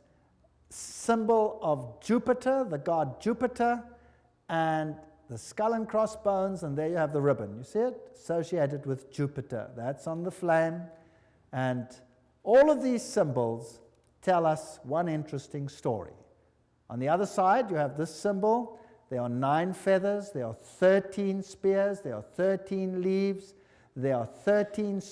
Speaker 1: symbol of Jupiter, the god Jupiter, and the skull and crossbones, and there you have the ribbon. You see it? Associated with Jupiter. That's on the flame. And all of these symbols tell us one interesting story. On the other side, you have this symbol. There are 9 feathers. There are 13 spears. There are 13 leaves. There are 13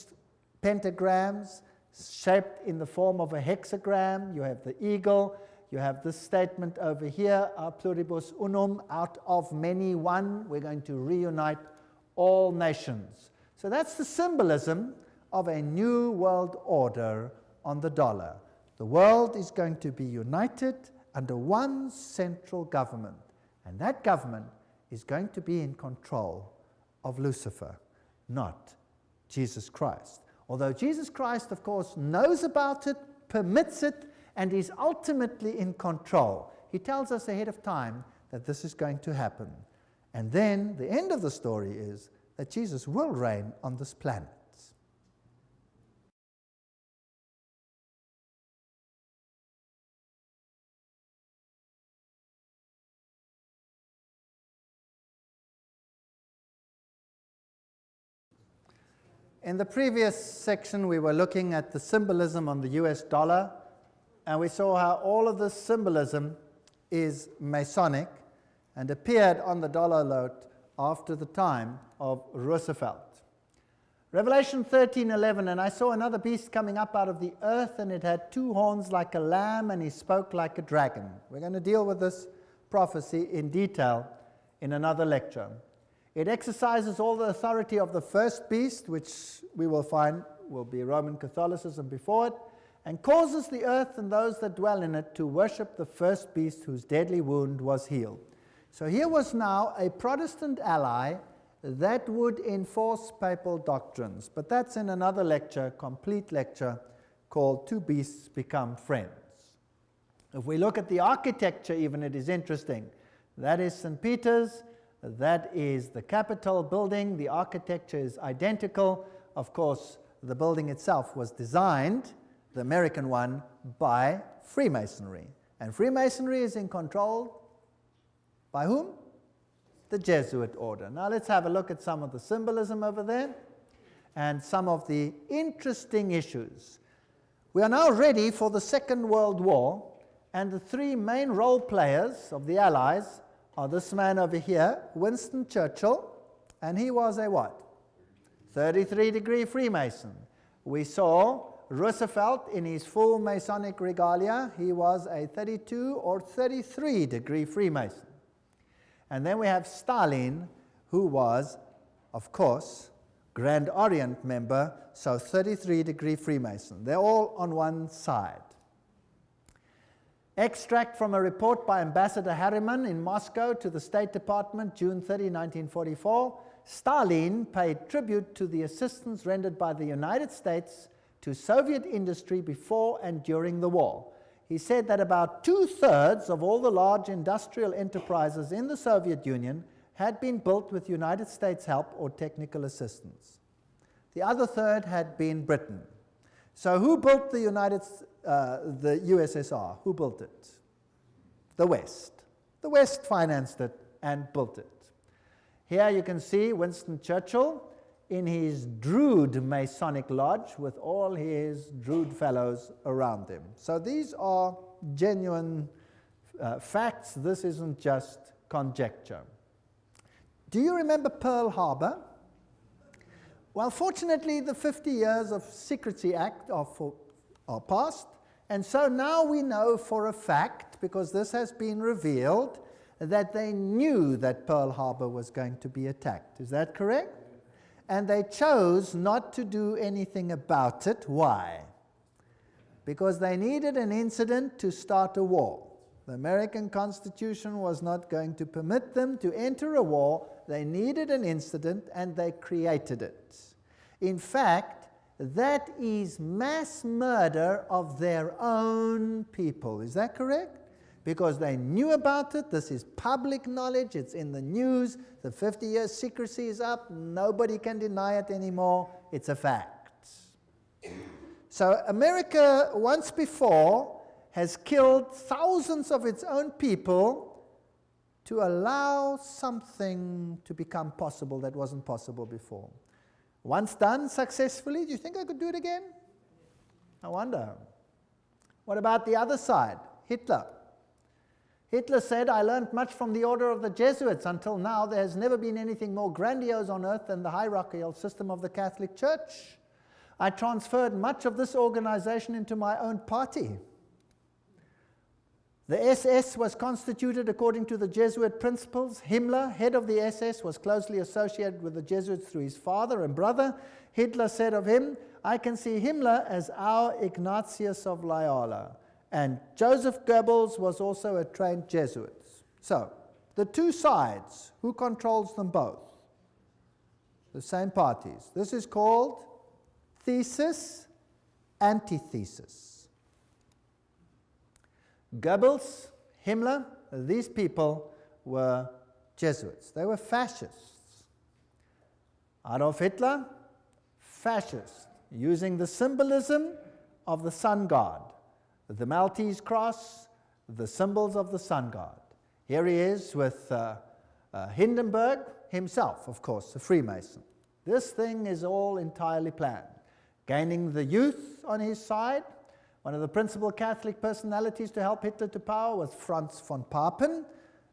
Speaker 1: pentagrams. shaped in the form of a hexagram. You have the eagle. You have this statement over here, a pluribus unum, out of many one. We're going to reunite all nations. So that's the symbolism of a new world order on the dollar. The world is going to be united under one central government, and that government is going to be in control of Lucifer, not Jesus Christ. Although Jesus Christ, of course, knows about it, permits it, and is ultimately in control. He tells us ahead of time that this is going to happen. And then the end of the story is that Jesus will reign on this planet. In the previous section, we were looking at the symbolism on the US dollar, and we saw how all of this symbolism is Masonic and appeared on the dollar note after the time of Roosevelt. Revelation 13:11, and I saw another beast coming up out of the earth, and it had 2 horns like a lamb, and he spoke like a dragon. We're going to deal with this prophecy in detail in another lecture. It exercises all the authority of the first beast, which we will find will be Roman Catholicism before it, and causes the earth and those that dwell in it to worship the first beast whose deadly wound was healed. So here was now a Protestant ally that would enforce papal doctrines. But that's in another lecture, complete lecture, called Two Beasts Become Friends. If we look at the architecture even, it is interesting. That is St. Peter's. That is the Capitol building. The architecture is identical. Of course, the building itself was designed, the American one, by Freemasonry. And Freemasonry is in control by whom? The Jesuit order. Now let's have a look at some of the symbolism over there and some of the interesting issues. We are now ready for the Second World War, and the 3 main role players of the Allies are this man over here, Winston Churchill, and he was a what? 33-degree Freemason. We saw Roosevelt in his full Masonic regalia. He was a 32 or 33-degree Freemason. And then we have Stalin, who was, of course, Grand Orient member, so 33-degree Freemason. They're all on one side. Extract from a report by Ambassador Harriman in Moscow to the State Department, June 30, 1944. Stalin paid tribute to the assistance rendered by the United States to Soviet industry before and during the war. He said that about 2/3 of all the large industrial enterprises in the Soviet Union had been built with United States help or technical assistance. The other third had been Britain. So who built the USSR? Who built it? The West. The West financed it and built it. Here you can see Winston Churchill in his Druid Masonic Lodge with all his Druid fellows around him. So these are genuine facts. This isn't just conjecture. Do you remember Pearl Harbor? Well, fortunately, the 50 years of Secrecy Act are past, and so now we know for a fact, because this has been revealed, that they knew that Pearl Harbor was going to be attacked. Is that correct? And they chose not to do anything about it. Why? Because they needed an incident to start a war. The American Constitution was not going to permit them to enter a war. They needed an incident, and they created it. In fact, that is mass murder of their own people. Is that correct? Because they knew about it. This is public knowledge. It's in the news. The 50-year secrecy is up. Nobody can deny it anymore. It's a fact. So America, once before, has killed thousands of its own people to allow something to become possible that wasn't possible before. Once done successfully, do you think I could do it again? I wonder. What about the other side? Hitler. Hitler said, I learned much from the order of the Jesuits. Until now, there has never been anything more grandiose on earth than the hierarchical system of the Catholic Church. I transferred much of this organization into my own party. The SS was constituted according to the Jesuit principles. Himmler, head of the SS, was closely associated with the Jesuits through his father and brother. Hitler said of him, I can see Himmler as our Ignatius of Loyola. And Joseph Goebbels was also a trained Jesuit. So, the two sides, who controls them both? The same parties. This is called thesis, antithesis. Goebbels, Himmler, these people were Jesuits. They were fascists. Adolf Hitler, fascist, using the symbolism of the sun god, the Maltese cross, the symbols of the sun god. Here he is with Hindenburg himself, of course, a Freemason. This thing is all entirely planned. Gaining the youth on his side. One of the principal Catholic personalities to help Hitler to power was Franz von Papen.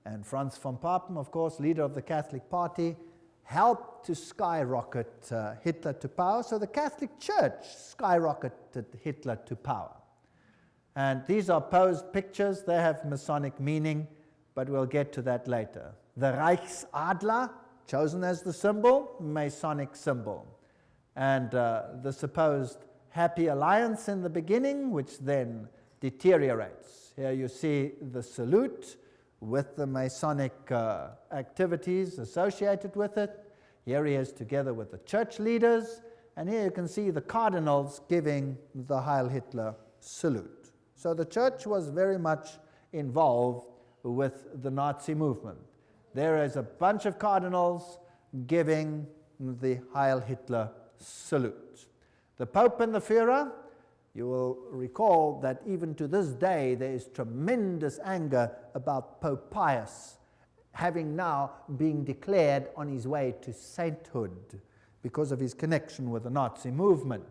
Speaker 1: And Franz von Papen, of course, leader of the Catholic Party, helped to skyrocket Hitler to power. So the Catholic Church skyrocketed Hitler to power. And these are posed pictures. They have Masonic meaning, but we'll get to that later. The Reichsadler, chosen as the symbol, Masonic symbol. And the supposed happy alliance in the beginning, which then deteriorates. Here you see the salute with the Masonic activities associated with it. Here he is together with the church leaders, and here you can see the cardinals giving the Heil Hitler salute. So the church was very much involved with the Nazi movement. There is a bunch of cardinals giving the Heil Hitler salute. The Pope and the Führer, you will recall that even to this day there is tremendous anger about Pope Pius having now been declared on his way to sainthood because of his connection with the Nazi movement.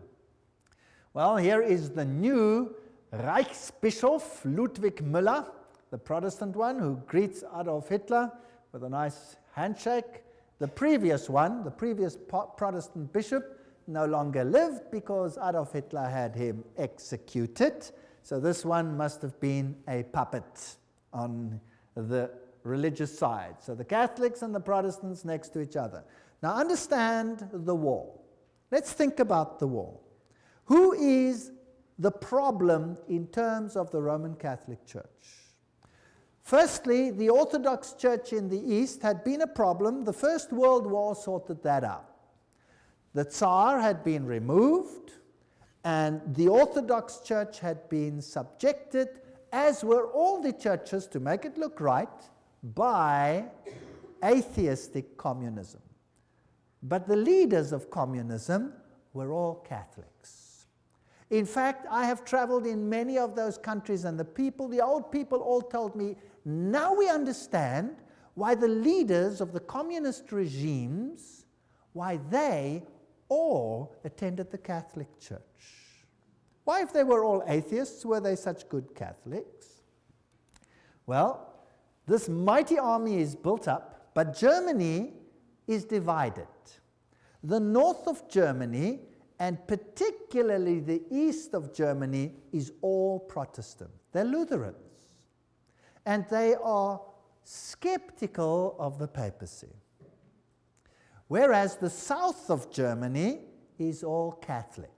Speaker 1: Well, here is the new Reichsbischof Ludwig Müller, the Protestant one, who greets Adolf Hitler with a nice handshake. The previous one, the previous Protestant bishop, no longer lived because Adolf Hitler had him executed. So this one must have been a puppet on the religious side. So the Catholics and the Protestants next to each other. Now understand the war. Let's think about the war. Who is the problem in terms of the Roman Catholic Church? Firstly, the Orthodox Church in the East had been a problem. The First World War sorted that out. The Tsar had been removed, and the Orthodox Church had been subjected, as were all the churches, to make it look right, by atheistic communism. But the leaders of communism were all Catholics. In fact, I have traveled in many of those countries, and the old people all told me, now we understand why the leaders of the communist regimes, why they all attended the Catholic Church. Why, if they were all atheists, were they such good Catholics? Well, this mighty army is built up, but Germany is divided. The north of Germany, and particularly the east of Germany, is all Protestant. They're Lutherans. And they are skeptical of the papacy. Whereas the south of Germany is all Catholic.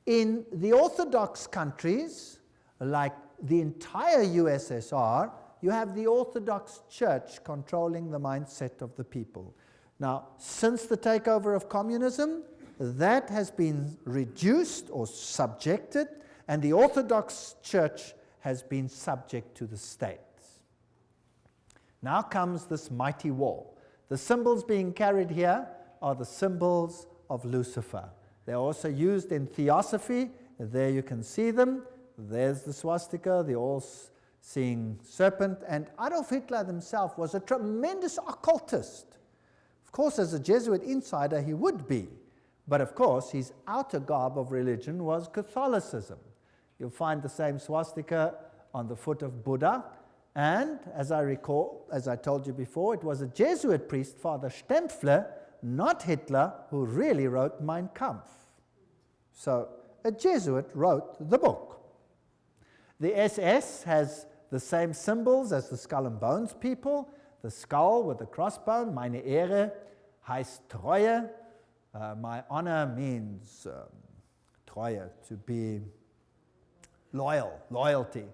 Speaker 1: In the Orthodox countries, like the entire USSR, you have the Orthodox Church controlling the mindset of the people. Now, since the takeover of communism, that has been reduced or subjected, and the Orthodox Church has been subject to the state. Now comes this mighty war. The symbols being carried here are the symbols of Lucifer. They're also used in theosophy. There you can see them. There's the swastika, the all-seeing serpent. And Adolf Hitler himself was a tremendous occultist. Of course, as a Jesuit insider, he would be. But of course, his outer garb of religion was Catholicism. You'll find the same swastika on the foot of Buddha. And, as I recall, as I told you before, it was a Jesuit priest, Father Stempfler, not Hitler, who really wrote Mein Kampf. So a Jesuit wrote the book. The SS has the same symbols as the skull and bones people. The skull with the crossbone, meine Ehre, heißt Treue. My honor means Treue, to be loyal, loyalty.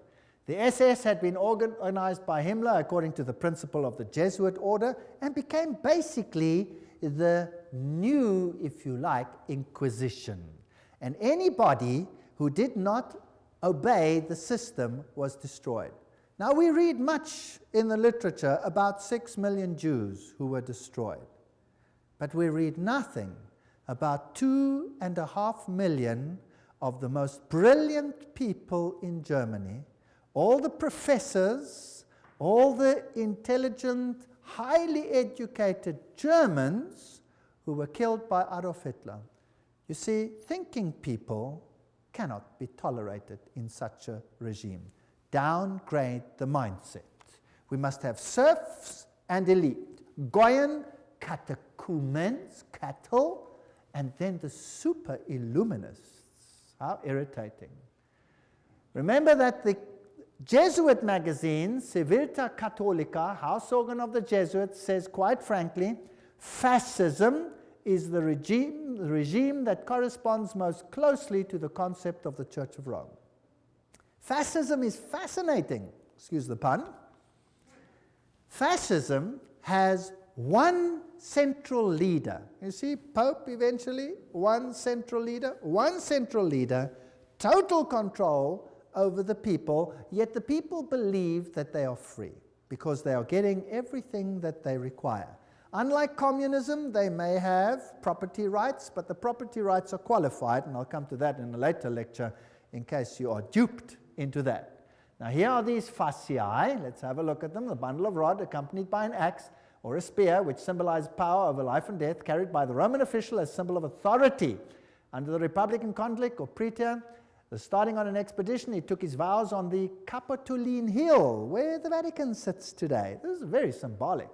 Speaker 1: The SS had been organized by Himmler according to the principle of the Jesuit order and became basically the new, if you like, Inquisition. And anybody who did not obey the system was destroyed. Now we read much in the literature about 6 million Jews who were destroyed. But we read nothing about 2.5 million of the most brilliant people in Germany, all the professors, all the intelligent, highly educated Germans who were killed by Adolf Hitler. You see, thinking people cannot be tolerated in such a regime. Downgrade the mindset. We must have serfs and elite, Goyen, catechumens, cattle, and then the super illuminists. How irritating. Remember that the Jesuit magazine, Civiltà Cattolica, house organ of the Jesuits, says quite frankly, fascism is the regime that corresponds most closely to the concept of the Church of Rome. Fascism is fascinating, excuse the pun. Fascism has one central leader. You see, Pope eventually, one central leader, total control over the people, yet the people believe that they are free because they are getting everything that they require. Unlike communism, they may have property rights, but the property rights are qualified, and I'll come to that in a later lecture in case you are duped into that. Now here are these fasciae. Let's have a look at them. The bundle of rod accompanied by an axe or a spear, which symbolized power over life and death, carried by the Roman official as symbol of authority. Under the Republican conflict or praetor, starting on an expedition, he took his vows on the Capitoline Hill, where the Vatican sits today. This is very symbolic.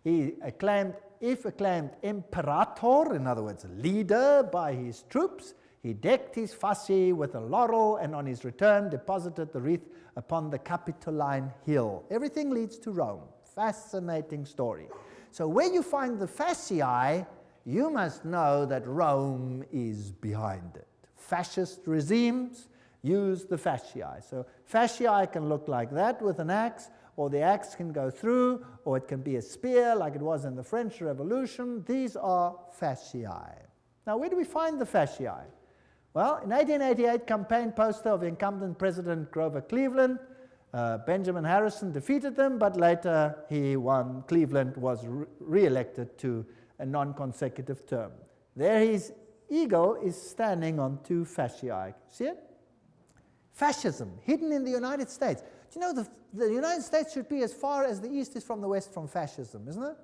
Speaker 1: He acclaimed imperator, in other words, leader by his troops. He decked his fasci with a laurel, and on his return deposited the wreath upon the Capitoline Hill. Everything leads to Rome. Fascinating story. So where you find the fasciae, you must know that Rome is behind it. Fascist regimes use the fasciae. So fasciae can look like that with an axe, or the axe can go through, or it can be a spear like it was in the French Revolution. These are fasciae. Now, where do we find the fasciae? Well, in 1888, campaign poster of incumbent President Grover Cleveland, Benjamin Harrison defeated them, but later he won. Cleveland was re-elected to a non-consecutive term. There his eagle is standing on 2 fasciae. See it? Fascism, hidden in the United States. Do you know the United States should be as far as the East is from the West from fascism, isn't it?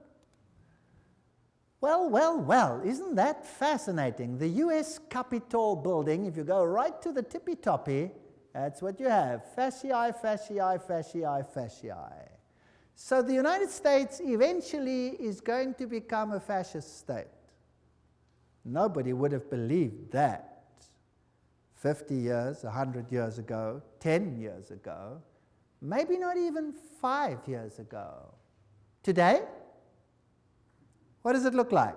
Speaker 1: Well, isn't that fascinating? The US Capitol building, if you go right to the tippy-toppy, that's what you have. Fasciae, fasciae, fasciae, fasciae. So the United States eventually is going to become a fascist state. Nobody would have believed that 50 years, 100 years ago, 10 years ago, maybe not even 5 years ago. Today, what does it look like?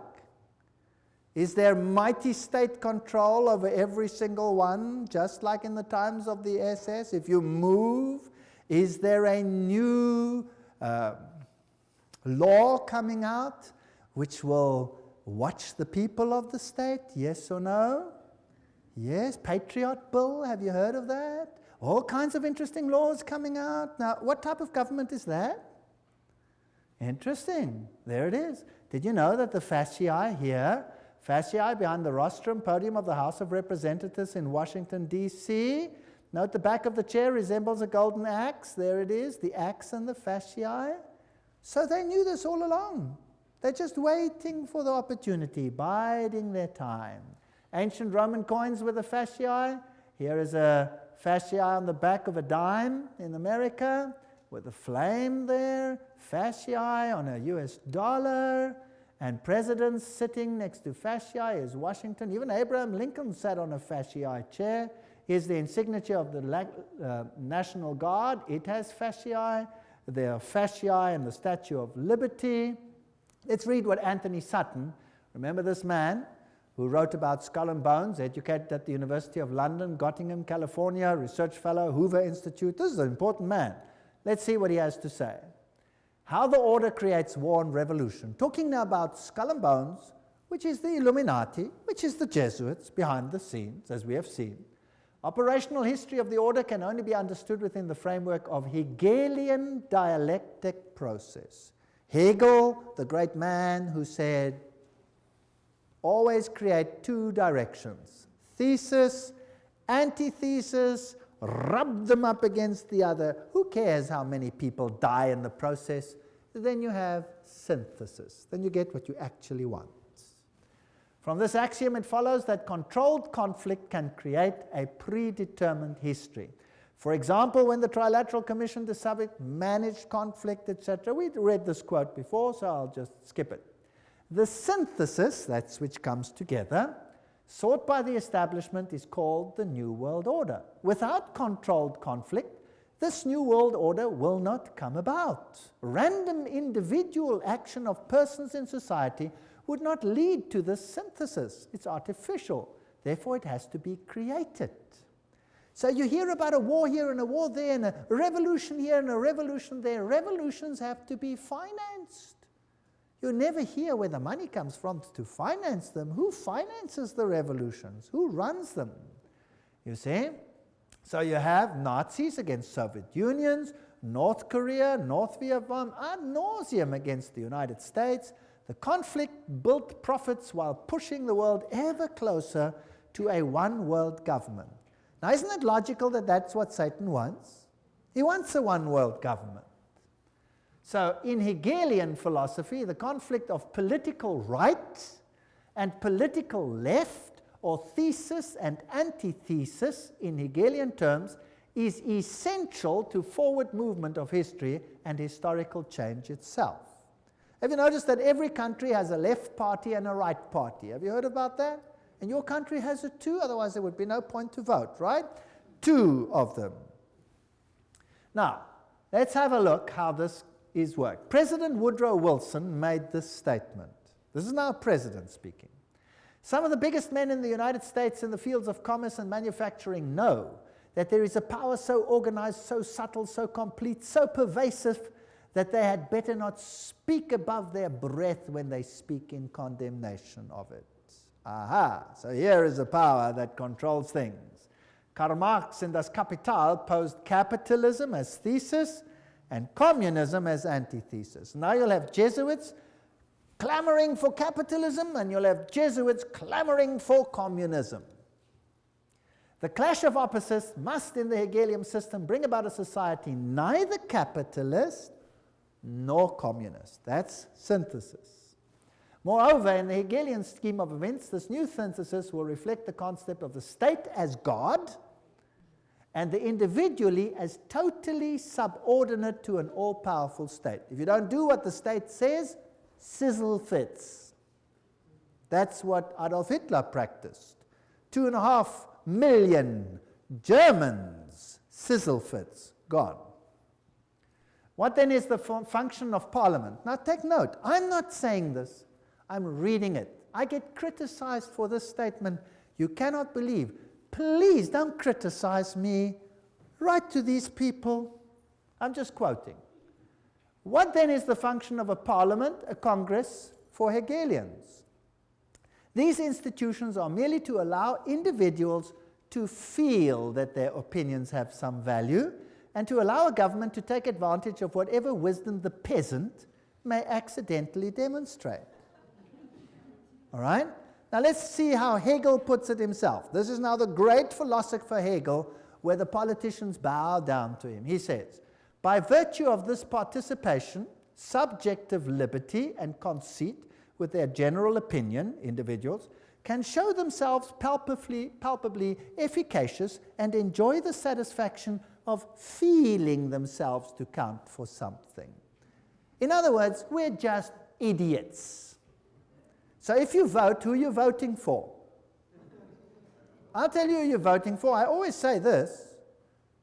Speaker 1: Is there mighty state control over every single one, just like in the times of the SS? If you move, is there a new law coming out which will watch the people of the state? Yes or no? Yes, Patriot Bill, have you heard of that? All kinds of interesting laws coming out. Now, what type of government is that? Interesting. There it is. Did you know that the fasciae here, fasciae behind the rostrum podium of the House of Representatives in Washington, D.C., note the back of the chair resembles a golden axe. There it is, the axe and the fasciae. So they knew this all along. They're just waiting for the opportunity, biding their time. Ancient Roman coins with a fasciae. Here is a fasciae on the back of a dime in America with a flame there. Fasciae on a US dollar. And presidents sitting next to fasciae is Washington. Even Abraham Lincoln sat on a fasciae chair. Here's the insignia of the National Guard. It has fasciae. There are fasciae and the Statue of Liberty. Let's read what Anthony Sutton, remember this man who wrote about Skull and Bones, educated at the University of London, Göttingen, California, research fellow, Hoover Institute. This is an important man. Let's see what he has to say. How the order creates war and revolution. Talking now about Skull and Bones, which is the Illuminati, which is the Jesuits behind the scenes, as we have seen. Operational history of the order can only be understood within the framework of Hegelian dialectic process. Hegel, the great man who said, always create two directions, thesis, antithesis, rub them up against the other. Who cares how many people die in the process? Then you have synthesis. Then you get what you actually want. From this axiom, it follows that controlled conflict can create a predetermined history. For example, when the Trilateral Commission to subject managed conflict, etc. We read this quote before, so I'll just skip it. The synthesis, that's which comes together, sought by the establishment is called the New World Order. Without controlled conflict, this New World Order will not come about. Random individual action of persons in society would not lead to this synthesis. It's artificial. Therefore, it has to be created. So you hear about a war here and a war there and a revolution here and a revolution there. Revolutions have to be financed. You never hear where the money comes from to finance them. Who finances the revolutions? Who runs them? You see? So you have Nazis against Soviet Unions, North Korea, North Vietnam, ad nauseum against the United States. The conflict built profits while pushing the world ever closer to a one-world government. Now, isn't it logical that that's what Satan wants? He wants a one-world government. So in Hegelian philosophy, the conflict of political right and political left, or thesis and antithesis in Hegelian terms, is essential to forward movement of history and historical change itself. Have you noticed that every country has a left party and a right party? Have you heard about that? And your country has it too, otherwise there would be no point to vote, right? Two of them. Now, let's have a look how this is worked. President Woodrow Wilson made this statement. This is now a president speaking. Some of the biggest men in the United States in the fields of commerce and manufacturing know that there is a power so organized, so subtle, so complete, so pervasive that they had better not speak above their breath when they speak in condemnation of it. Aha, so here is a power that controls things. Karl Marx in Das Kapital posed capitalism as thesis and communism as antithesis. Now you'll have Jesuits clamoring for capitalism and you'll have Jesuits clamoring for communism. The clash of opposites must, in the Hegelian system, bring about a society neither capitalist nor communist. That's synthesis. Moreover, in the Hegelian scheme of events, this new synthesis will reflect the concept of the state as God and the individually as totally subordinate to an all-powerful state. If you don't do what the state says, sizzle fits. That's what Adolf Hitler practiced. 2.5 million Germans, sizzle fits, gone. What then is the function of Parliament? Now take note, I'm not saying this, I'm reading it. I get criticized for this statement. You cannot believe. Please don't criticize me. Write to these people. I'm just quoting. What then is the function of a parliament, a congress, for Hegelians? These institutions are merely to allow individuals to feel that their opinions have some value and to allow a government to take advantage of whatever wisdom the peasant may accidentally demonstrate. All right? Now let's see how Hegel puts it himself. This is now the great philosopher Hegel, where the politicians bow down to him. He says, by virtue of this participation, subjective liberty and conceit with their general opinion, individuals, can show themselves palpably efficacious and enjoy the satisfaction of feeling themselves to count for something. In other words, we're just idiots. So if you vote, who are you voting for? I'll tell you who you're voting for. I always say this.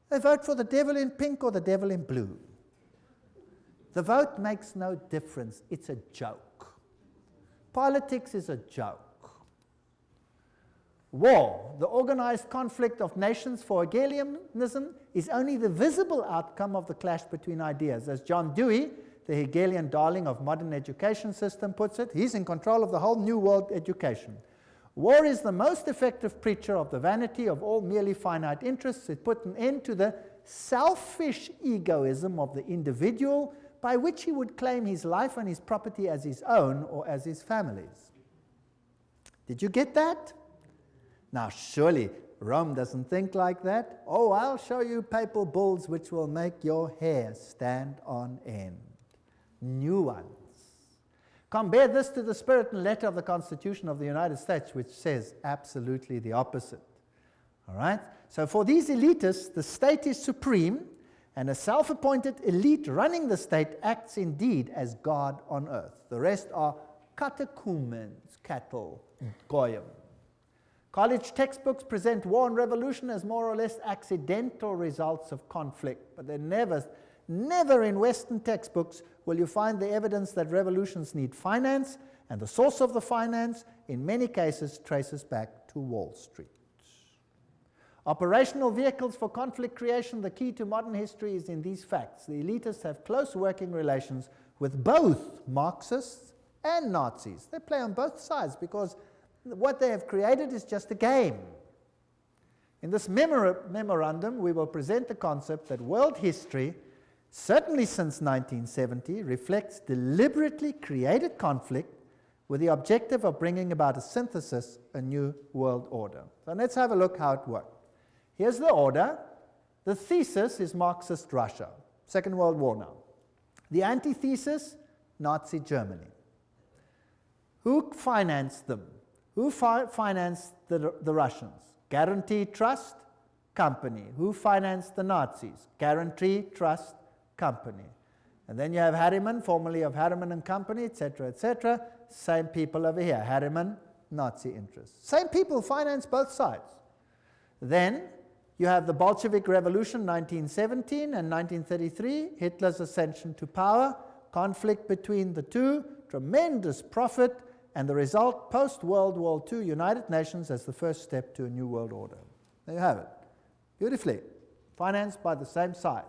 Speaker 1: They vote for the devil in pink or the devil in blue. The vote makes no difference. It's a joke. Politics is a joke. War, the organized conflict of nations for Hegelianism, is only the visible outcome of the clash between ideas. As John Dewey, the Hegelian darling of modern education system, puts it, he's in control of the whole new world education. War is the most effective preacher of the vanity of all merely finite interests. It put an end to the selfish egoism of the individual, by which he would claim his life and his property as his own or as his family's. Did you get that? Now, surely Rome doesn't think like that. Oh, I'll show you papal bulls which will make your hair stand on end. New ones. Compare this to the spirit and letter of the Constitution of the United States, which says absolutely the opposite. All right? So for these elitists, the state is supreme, and a self-appointed elite running the state acts indeed as God on earth. The rest are catechumens, cattle, goyim. College textbooks present war and revolution as more or less accidental results of conflict, but they're never in Western textbooks will you find the evidence that revolutions need finance, and the source of the finance, in many cases, traces back to Wall Street. Operational vehicles for conflict creation, the key to modern history is in these facts. The elitists have close working relations with both Marxists and Nazis. They play on both sides because what they have created is just a game. In this memorandum, we will present the concept that world history, certainly since 1970, reflects deliberately created conflict with the objective of bringing about a synthesis, a new world order. So let's have a look how it worked. Here's the order. The thesis is Marxist Russia, Second World War now. The antithesis, Nazi Germany. Who financed them? Who financed the Russians? Guarantee Trust Company. Who financed the Nazis? Guarantee Trust Company. And then you have Harriman, formerly of Harriman and Company, etc., etc. Same people over here. Harriman, Nazi interests. Same people finance both sides. Then you have the Bolshevik Revolution, 1917 and 1933, Hitler's ascension to power, conflict between the two, tremendous profit, and the result, post-World War II, United Nations as the first step to a new world order. There you have it. Beautifully. Financed by the same sides.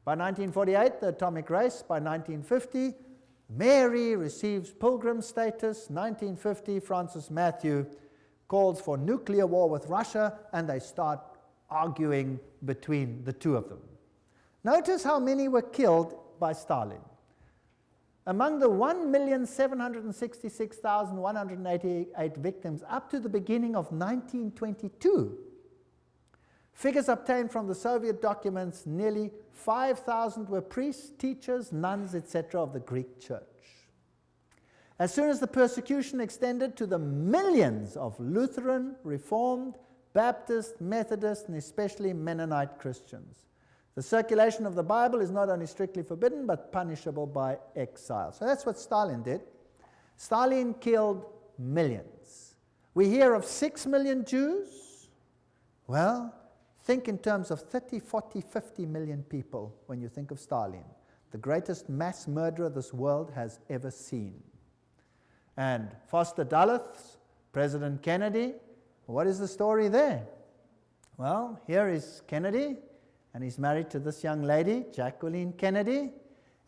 Speaker 1: By 1948, the atomic race. By 1950, Mary receives pilgrim status. 1950, Francis Matthew calls for nuclear war with Russia, and they start arguing between the two of them. Notice how many were killed by Stalin. Among the 1,766,188 victims up to the beginning of 1922, figures obtained from the Soviet documents, nearly 5,000 were priests, teachers, nuns, etc. of the Greek church. As soon as the persecution extended to the millions of Lutheran, Reformed, Baptist, Methodist, and especially Mennonite Christians, the circulation of the Bible is not only strictly forbidden, but punishable by exile. So that's what Stalin did. Stalin killed millions. We hear of 6 million Jews. Well, think in terms of 30, 40, 50 million people when you think of Stalin, the greatest mass murderer this world has ever seen. And Foster Dulles, President Kennedy, what is the story there? Well, here is Kennedy, and he's married to this young lady, Jacqueline Kennedy,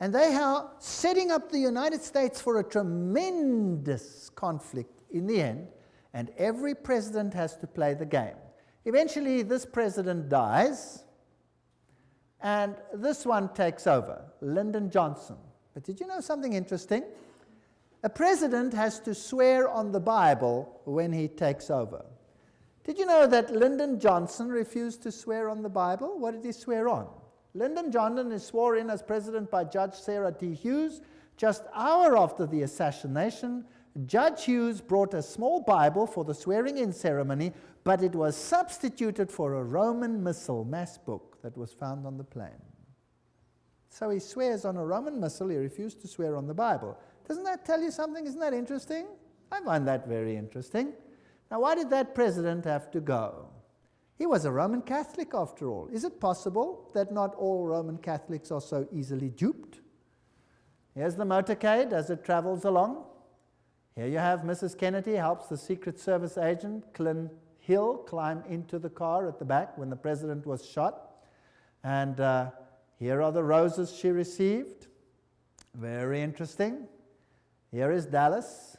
Speaker 1: and they are setting up the United States for a tremendous conflict in the end, and every president has to play the game. Eventually, this president dies, and this one takes over, Lyndon Johnson. But did you know something interesting? A president has to swear on the Bible when he takes over. Did you know that Lyndon Johnson refused to swear on the Bible? What did he swear on? Lyndon Johnson is sworn in as president by Judge Sarah D. Hughes. Just an hour after the assassination, Judge Hughes brought a small Bible for the swearing-in ceremony, but it was substituted for a Roman missal, mass book, that was found on the plane. So he swears on a Roman missal. He refused to swear on the Bible. Doesn't that tell you something? Isn't that interesting? I find that very interesting. Now, why did that president have to go? He was a Roman Catholic, after all. Is it possible that not all Roman Catholics are so easily duped? Here's the motorcade as it travels along. Here you have Mrs. Kennedy helps the Secret Service agent, Clint Hill, climb into the car at the back when the president was shot. And here are the roses she received. Very interesting. Here is Dallas,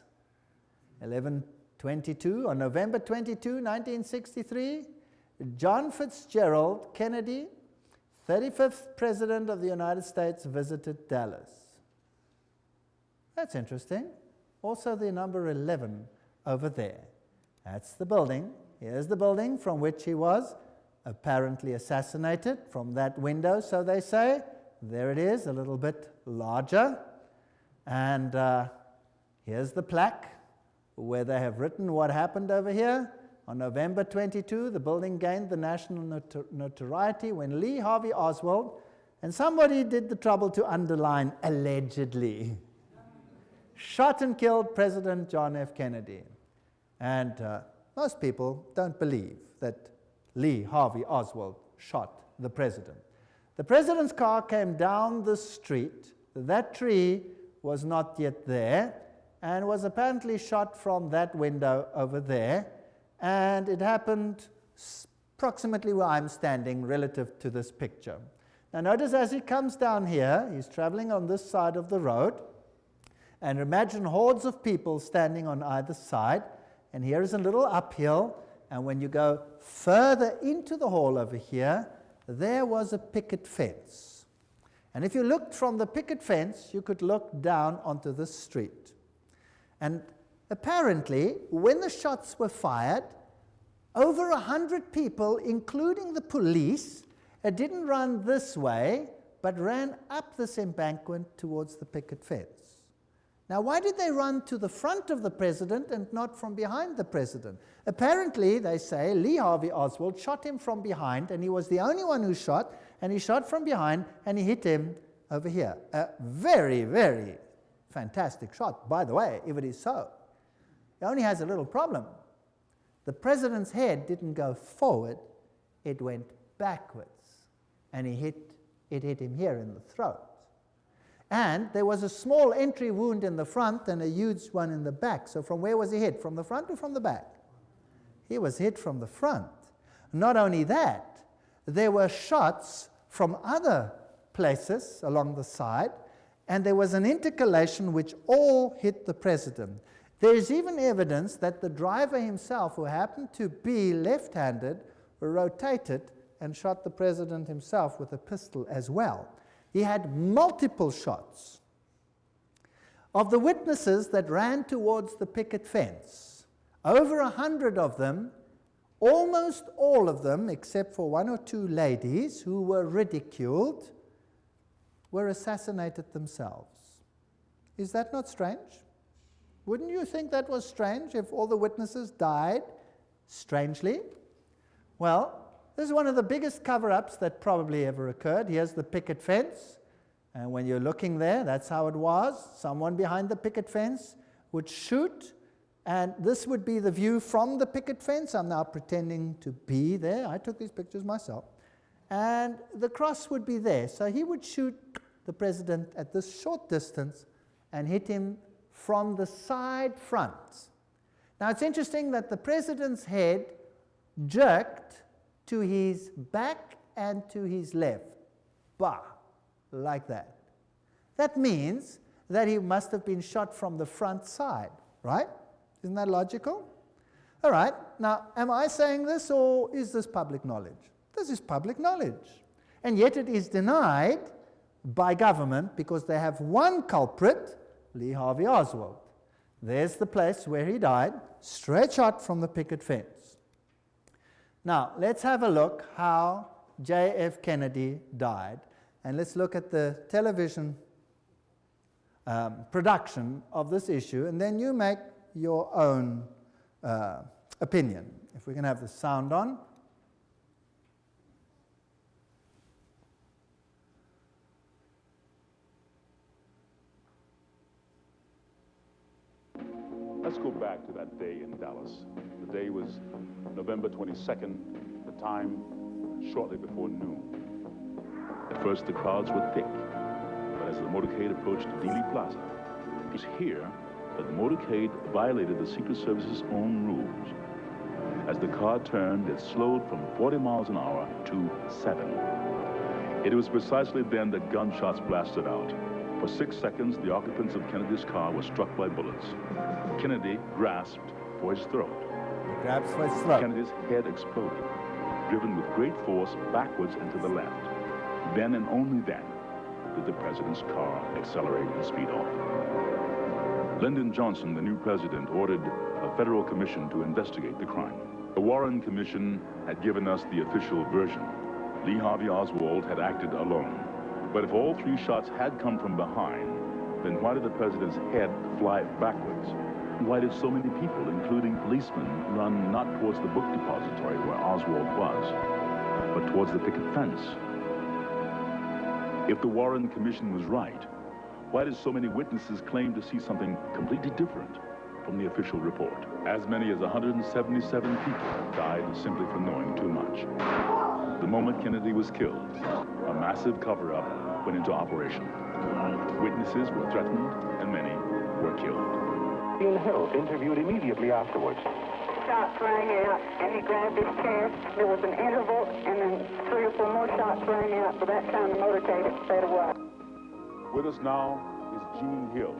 Speaker 1: 11/22, on November 22, 1963. John Fitzgerald Kennedy, 35th President of the United States, visited Dallas. That's interesting. Also the number 11 over there. That's the building. Here's the building from which he was apparently assassinated, from that window, so they say. There it is, a little bit larger. And here's the plaque where they have written what happened over here. On November 22, the building gained the national notoriety when Lee Harvey Oswald, and somebody did the trouble to underline allegedly, shot and killed President John F. Kennedy. And most people don't believe that Lee Harvey Oswald shot the president. The president's car came down the street. That tree was not yet there and was apparently shot from that window over there. And it happened approximately where I'm standing relative to this picture. Now notice as he comes down here, he's traveling on this side of the road. And imagine hordes of people standing on either side. And here is a little uphill. And when you go further into the hall over here, there was a picket fence. And if you looked from the picket fence, you could look down onto the street. And apparently, when the shots were fired, over 100 people, including the police, didn't run this way, but ran up this embankment towards the picket fence. Now, why did they run to the front of the president and not from behind the president? Apparently, they say, Lee Harvey Oswald shot him from behind, and he was the only one who shot, and he shot from behind, and he hit him over here. A very, very fantastic shot, by the way, if it is so. It only has a little problem. The president's head didn't go forward, it went backwards, and it hit him here in the throat. And there was a small entry wound in the front and a huge one in the back. So from where was he hit? From the front or from the back? He was hit from the front. Not only that, there were shots from other places along the side, and there was an intercalation which all hit the president. There is even evidence that the driver himself, who happened to be left-handed, rotated and shot the president himself with a pistol as well. He had multiple shots. Of the witnesses that ran towards the picket fence, over 100 of them, almost all of them, except for one or two ladies who were ridiculed, were assassinated themselves. Is that not strange? Wouldn't you think that was strange if all the witnesses died strangely? Well, this is one of the biggest cover-ups that probably ever occurred. Here's the picket fence. And when you're looking there, that's how it was. Someone behind the picket fence would shoot. And this would be the view from the picket fence. I'm now pretending to be there. I took these pictures myself. And the cross would be there. So he would shoot the president at this short distance and hit him from the side front. Now, it's interesting that the president's head jerked to his back and to his left. Bah, like that. That means that he must have been shot from the front side, right? Isn't that logical? All right, now, am I saying this, or is this public knowledge? This is public knowledge. And yet it is denied by government because they have one culprit, Lee Harvey Oswald. There's the place where he died, straight shot from the picket fence. Now, let's have a look how J.F. Kennedy died. And let's look at the television production of this issue, and then you make your own opinion. If we can have the sound on.
Speaker 2: Let's go back to that day in Dallas. The day was November 22nd, the time shortly before noon. At first, the crowds were thick, but as the motorcade approached Dealey Plaza, it was here that the motorcade violated the Secret Service's own rules. As the car turned, it slowed from 40 miles an hour to 7. It was precisely then that gunshots blasted out. For 6 seconds, the occupants of Kennedy's car were struck by bullets. Kennedy grasped for his throat.
Speaker 1: He grabs for his throat.
Speaker 2: Kennedy's head exploded, driven with great force backwards and to the left. Then and only then did the president's car accelerate and speed off. Lyndon Johnson, the new president, ordered a federal commission to investigate the crime. The Warren Commission had given us the official version. Lee Harvey Oswald had acted alone. But if all 3 shots had come from behind, then why did the president's head fly backwards? Why did so many people, including policemen, run not towards the book depository where Oswald was, but towards the picket fence? If the Warren Commission was right, why did so many witnesses claim to see something completely different from the official report? As many as 177 people died simply for knowing too much. The moment Kennedy was killed, a massive cover-up went into operation. Witnesses were threatened, and many were killed.
Speaker 3: Ian Hill interviewed immediately afterwards.
Speaker 4: Shots rang out, and he grabbed his chest. There was an interval, and then 3 or 4 more shots rang out. By that time, the motorcade had sped away.
Speaker 2: With us now is Gene Hill.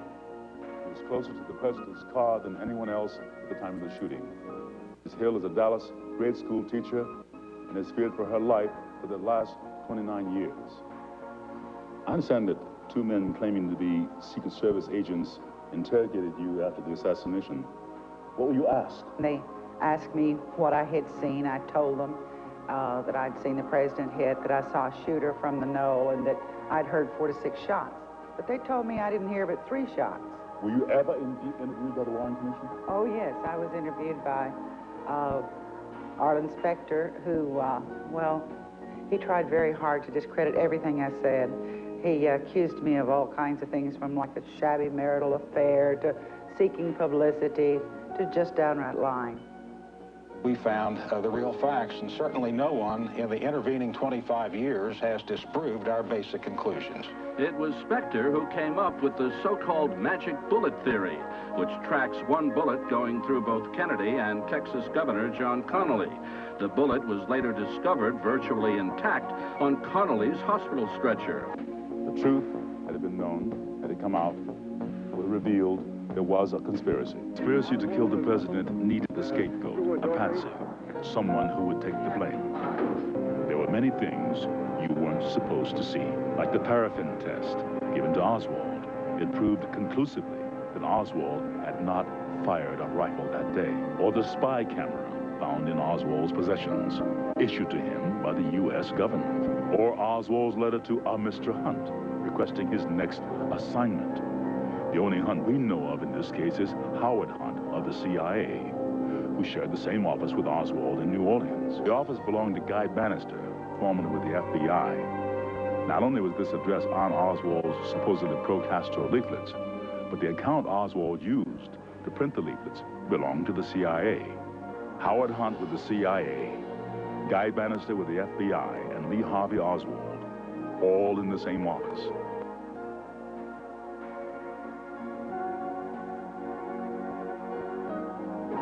Speaker 2: He was closer to the president's car than anyone else at the time of the shooting. Ms. Hill is a Dallas grade school teacher and has feared for her life for the last 29 years. I understand that 2 men claiming to be Secret Service agents interrogated you after the assassination. What were you asked?
Speaker 5: They asked me what I had seen. I told them that I'd seen the president hit, that I saw a shooter from the knoll, and that I'd heard 4 to 6 shots. But they told me I didn't hear but 3 shots.
Speaker 2: Were you ever interviewed by the Warren Commission?
Speaker 5: Oh, yes. I was interviewed by Arlen Specter, who, well, he tried very hard to discredit everything I said. He accused me of all kinds of things, from like a shabby marital affair to seeking publicity to just downright lying.
Speaker 3: We found the real facts, and certainly no one in the intervening 25 years has disproved our basic conclusions.
Speaker 6: It was Specter who came up with the so-called magic bullet theory, which tracks one bullet going through both Kennedy and Texas Governor John Connally. The bullet was later discovered virtually intact on Connally's hospital stretcher.
Speaker 2: The truth, had it been known, had it come out, would have revealed there was a conspiracy. Conspiracy to kill the president needed a scapegoat, a patsy, someone who would take the blame. There were many things you weren't supposed to see, like the paraffin test given to Oswald. It proved conclusively that Oswald had not fired a rifle that day, or the spy camera found in Oswald's possessions, issued to him by the U.S. government, or Oswald's letter to a Mr. Hunt, requesting his next assignment. The only Hunt we know of in this case is Howard Hunt of the CIA, who shared the same office with Oswald in New Orleans. The office belonged to Guy Bannister, formerly with the FBI. Not only was this address on Oswald's supposedly pro-Castro leaflets, but the account Oswald used to print the leaflets belonged to the CIA. Howard Hunt with the CIA, Guy Bannister with the FBI, and Lee Harvey Oswald, all in the same office.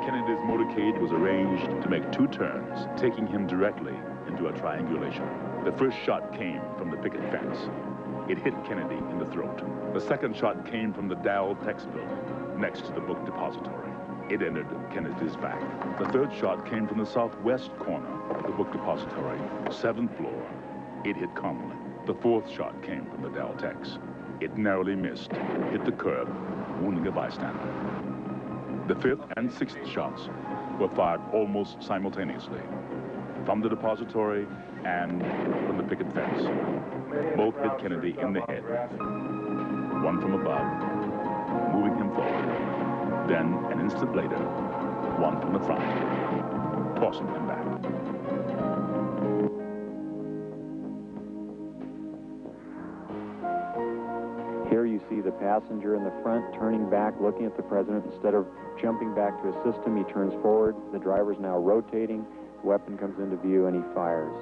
Speaker 2: Kennedy's motorcade was arranged to make 2 turns, taking him directly into a triangulation. The first shot came from the picket fence. It hit Kennedy in the throat. The second shot came from the Dow Tex building, next to the book depository. It entered Kennedy's back. The third shot came from the southwest corner of the book depository, 7th floor. It hit Connally. The fourth shot came from the Dow Tex. It narrowly missed, hit the curb, wounding a bystander. The 5th and 6th shots were fired almost simultaneously, from the depository and from the picket fence. Both hit Kennedy in the head, one from above, moving him forward. Then, an instant later, one from the front, tossing him back.
Speaker 3: Here you
Speaker 7: you see the passenger in the front turning back, looking at the president. Instead of jumping back to assist him, he turns forward. The driver's now rotating. The weapon comes into view, and he fires.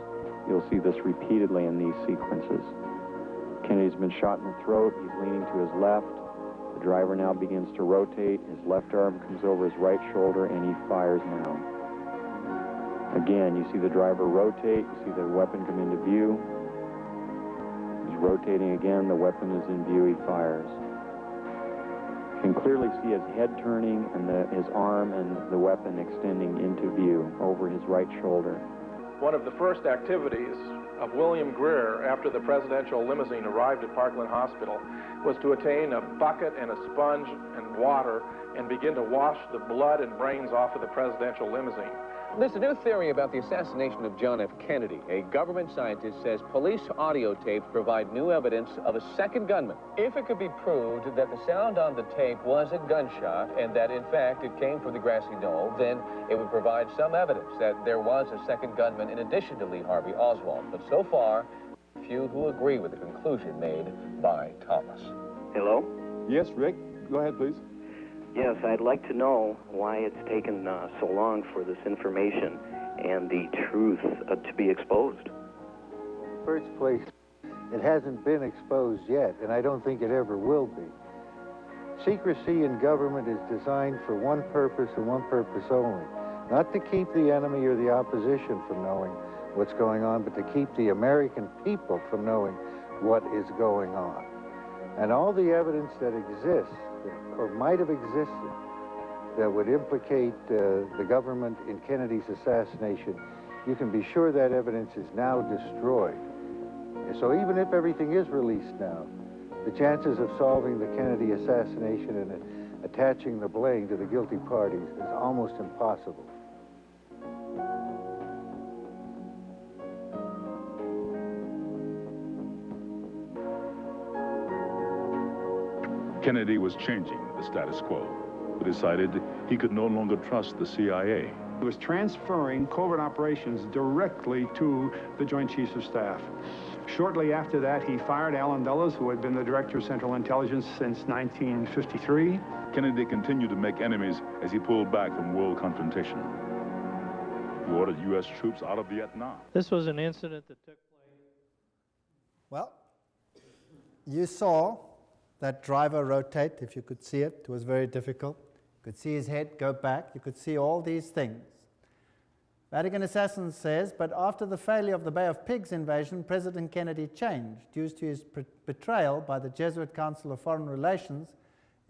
Speaker 7: You'll see this repeatedly in these sequences. Kennedy's been shot in the throat. He's leaning to his left. The driver now begins to rotate. His left arm comes over his right shoulder, and he fires now. Again, you see the driver rotate. You see the weapon come into view. He's rotating again. The weapon is in view. He fires. You can clearly see his head turning and his arm and the weapon extending into view over his right shoulder.
Speaker 8: One of the first activities of William Greer after the presidential limousine arrived at Parkland Hospital was to attain a bucket and a sponge and water and begin to wash the blood and brains off of the presidential limousine.
Speaker 9: There's a new theory about the assassination of John F. Kennedy. A government scientist says police audio tapes provide new evidence of a second gunman. If it could be proved that the sound on the tape was a gunshot and that, in fact, it came from the grassy knoll, then it would provide some evidence that there was a second gunman in addition to Lee Harvey Oswald. But so far, few who agree with the conclusion made by Thomas.
Speaker 10: Hello?
Speaker 11: Yes, Rick. Go ahead, please.
Speaker 10: Yes, I'd like to know why it's taken so long for this information and the truth to be exposed.
Speaker 12: First place, it hasn't been exposed yet, and I don't think it ever will be. Secrecy in government is designed for one purpose and one purpose only. Not to keep the enemy or the opposition from knowing what's going on, but to keep the American people from knowing what is going on. And all the evidence that exists, or might have existed, that would implicate the government in Kennedy's assassination, you can be sure that evidence is now destroyed. And so even if everything is released now, the chances of solving the Kennedy assassination and attaching the blame to the guilty parties is almost impossible.
Speaker 2: Kennedy was changing the status quo. He decided he could no longer trust the CIA.
Speaker 11: He was transferring covert operations directly to the Joint Chiefs of Staff. Shortly after that, he fired Allen Dulles, who had been the Director of Central Intelligence since 1953.
Speaker 2: Kennedy continued to make enemies as he pulled back from world confrontation. He ordered U.S. troops out of Vietnam.
Speaker 13: This was an incident that took place.
Speaker 1: Well, you saw that driver rotate, if you could see it. It was very difficult. You could see his head go back. You could see all these things. Vatican Assassin says, but after the failure of the Bay of Pigs invasion, President Kennedy changed due to his betrayal by the Jesuit Council of Foreign Relations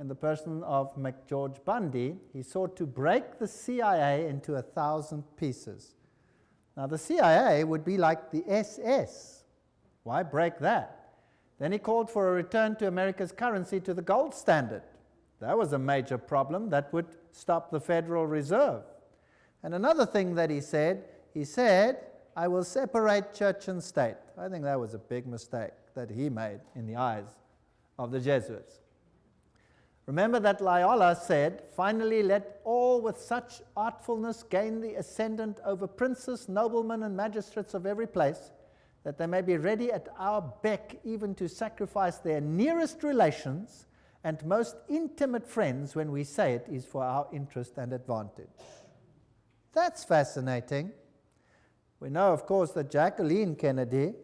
Speaker 1: in the person of McGeorge Bundy. He sought to break the CIA into 1,000 pieces. Now, the CIA would be like the SS. Why break that? Then he called for a return to America's currency to the gold standard. That was a major problem that would stop the Federal Reserve. And another thing that he said, I will separate church and state. I think that was a big mistake that he made in the eyes of the Jesuits. Remember that Loyola said, finally let all with such artfulness gain the ascendant over princes, noblemen, and magistrates of every place, that they may be ready at our beck even to sacrifice their nearest relations and most intimate friends when we say it is for our interest and advantage. That's fascinating. We know, of course, that Jacqueline Kennedy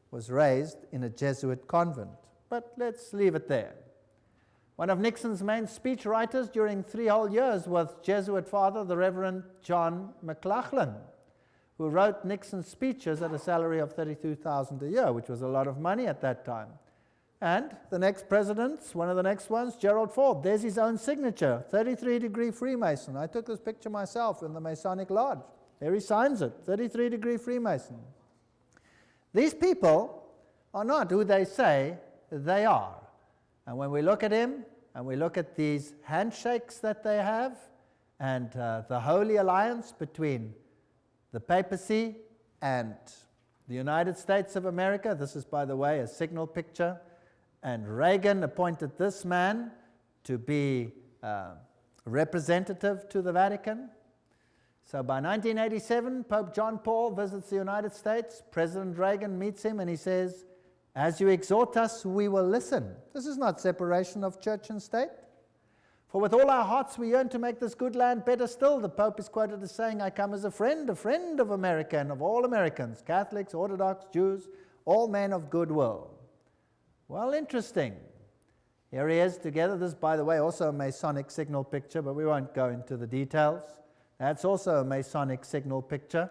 Speaker 1: was raised in a Jesuit convent, but let's leave it there. One of Nixon's main speechwriters during 3 whole years was Jesuit father, the Reverend John McLaughlin, who wrote Nixon's speeches at a salary of $32,000 a year, which was a lot of money at that time. And the next presidents, one of the next ones, Gerald Ford, there's his own signature, 33-degree Freemason. I took this picture myself in the Masonic Lodge. There he signs it, 33-degree Freemason. These people are not who they say they are. And when we look at him, and we look at these handshakes that they have, and the Holy Alliance between the papacy and the United States of America, this is, by the way, a signal picture, and Reagan appointed this man to be representative to the Vatican. So by 1987, Pope John Paul visits the United States. President Reagan meets him and he says, As you exhort us, we will listen. This is not separation of church and state. For with all our hearts we yearn to make this good land better still. The Pope is quoted as saying, I come as a friend of America and of all Americans, Catholics, Orthodox, Jews, all men of goodwill. Well, interesting. Here he is together. This, by the way, also a Masonic signal picture, but we won't go into the details. That's also a Masonic signal picture.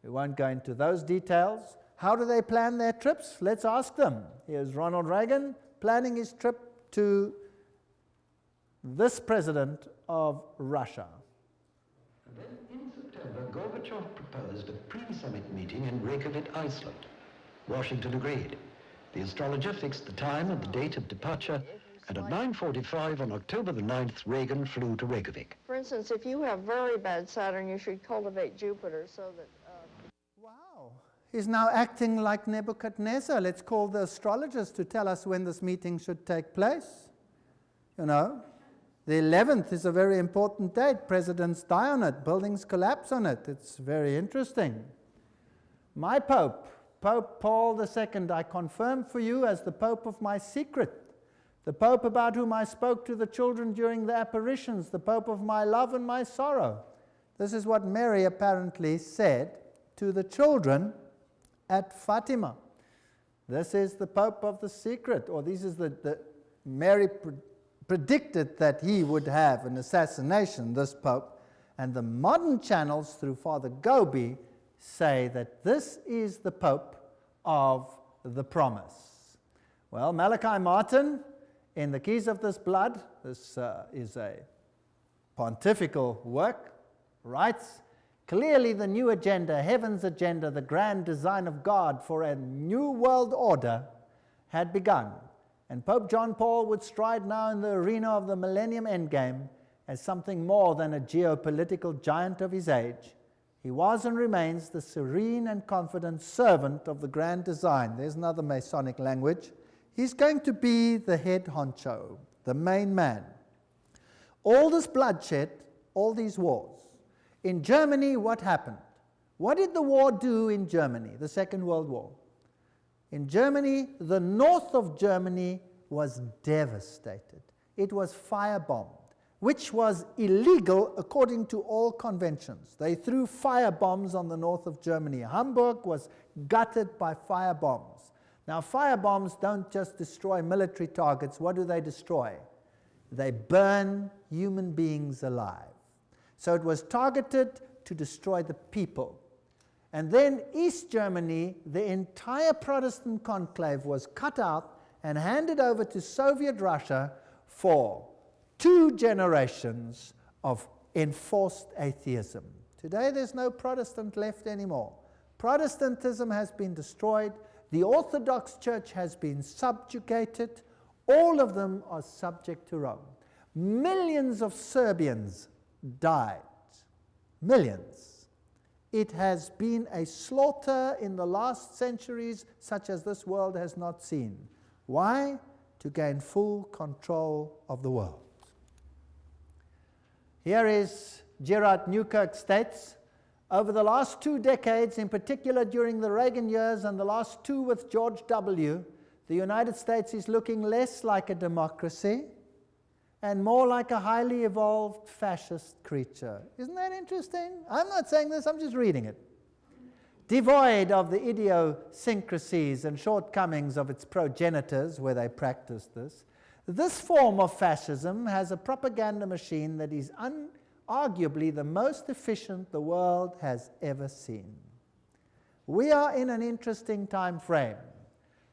Speaker 1: We won't go into those details. How do they plan their trips? Let's ask them. Here's Ronald Reagan planning his trip to this president of Russia.
Speaker 14: And then in September, Gorbachev proposed a pre-summit meeting in Reykjavik, Iceland. Washington agreed. The astrologer fixed the time and the date of departure, and at 9:45 on October the 9th, Reagan flew to Reykjavik.
Speaker 15: For instance, if you have very bad Saturn, you should cultivate Jupiter so that...
Speaker 1: Wow. He's now acting like Nebuchadnezzar. Let's call the astrologers to tell us when this meeting should take place. You know, the 11th is a very important date. Presidents die on it. Buildings collapse on it. It's very interesting. My Pope, Pope Paul II, I confirm for you as the Pope of my secret, the Pope about whom I spoke to the children during the apparitions, the Pope of my love and my sorrow. This is what Mary apparently said to the children at Fatima. This is the Pope of the secret, or this is Mary predicted that he would have an assassination, this Pope, and the modern channels through Father Gobi say that this is the Pope of the promise. Well, Malachi Martin, in The Keys of This Blood, this is a pontifical work, writes, clearly the new agenda, heaven's agenda, the grand design of God for a new world order had begun. And Pope John Paul would stride now in the arena of the Millennium Endgame as something more than a geopolitical giant of his age. He was and remains the serene and confident servant of the grand design. There's another Masonic language. He's going to be the head honcho, the main man. All this bloodshed, all these wars. In Germany, what happened? What did the war do in Germany, the Second World War? In Germany, the north of Germany was devastated. It was firebombed, which was illegal according to all conventions. They threw firebombs on the north of Germany. Hamburg was gutted by firebombs. Now, firebombs don't just destroy military targets. What do they destroy? They burn human beings alive. So it was targeted to destroy the people. And then East Germany, the entire Protestant conclave was cut out and handed over to Soviet Russia for 2 generations of enforced atheism. Today there's no Protestant left anymore. Protestantism has been destroyed. The Orthodox Church has been subjugated. All of them are subject to Rome. Millions of Serbians died. Millions. It has been a slaughter in the last centuries such as this world has not seen. Why? To gain full control of the world. Here is Gerard Newkirk states, over the last 2 decades, in particular during the Reagan years and the last 2 with George W., the United States is looking less like a democracy and more like a highly evolved fascist creature. Isn't that interesting? I'm not saying this, I'm just reading it. Devoid of the idiosyncrasies and shortcomings of its progenitors where they practiced this, this form of fascism has a propaganda machine that is arguably the most efficient the world has ever seen. We are in an interesting time frame.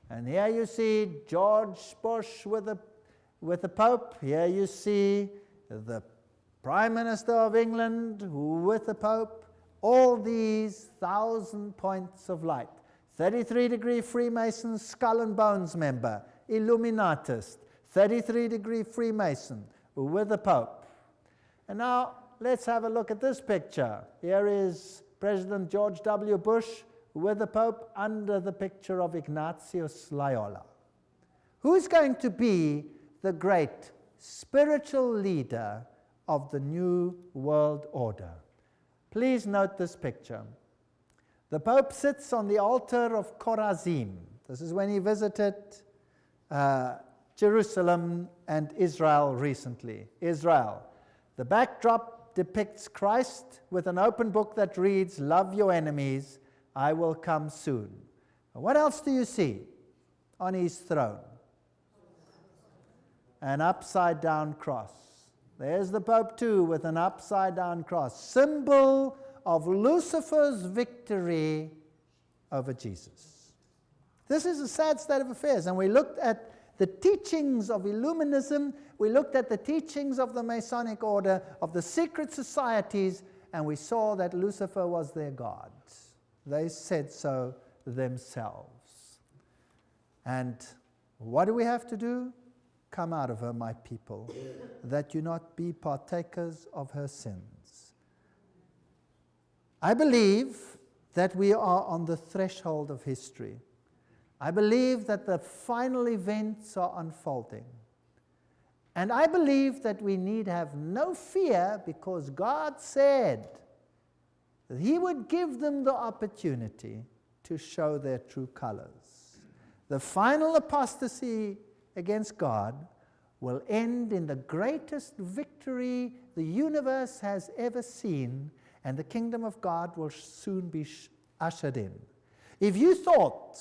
Speaker 1: And here you see George Bush with the Pope. Here you see the Prime Minister of England with the Pope. All these 1,000 points of light. 33-degree Freemason, skull and bones member, Illuminatist, 33-degree Freemason with the Pope. And now let's have a look at this picture. Here is President George W. Bush with the Pope under the picture of Ignatius Loyola. Who's going to be the great spiritual leader of the new world order? Please note this picture. The Pope sits on the altar of Chorazim. This is when he visited Jerusalem and Israel recently. Israel. The backdrop depicts Christ with an open book that reads, "Love your enemies, I will come soon." What else do you see on his throne? An upside-down cross. There's the Pope too with an upside-down cross, symbol of Lucifer's victory over Jesus. This is a sad state of affairs, and we looked at the teachings of Illuminism, we looked at the teachings of the Masonic order, of the secret societies, and we saw that Lucifer was their god. They said so themselves. And what do we have to do? Come out of her, my people, that you not be partakers of her sins. I believe that we are on the threshold of history. I believe that the final events are unfolding. And I believe that we need have no fear, because God said that he would give them the opportunity to show their true colors. The final apostasy against God will end in the greatest victory the universe has ever seen, and the kingdom of God will soon be ushered in. If you thought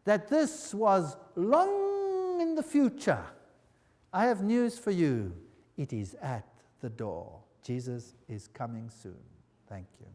Speaker 1: that this was long in the future, I have news for you. It is at the door. Jesus is coming soon. Thank you.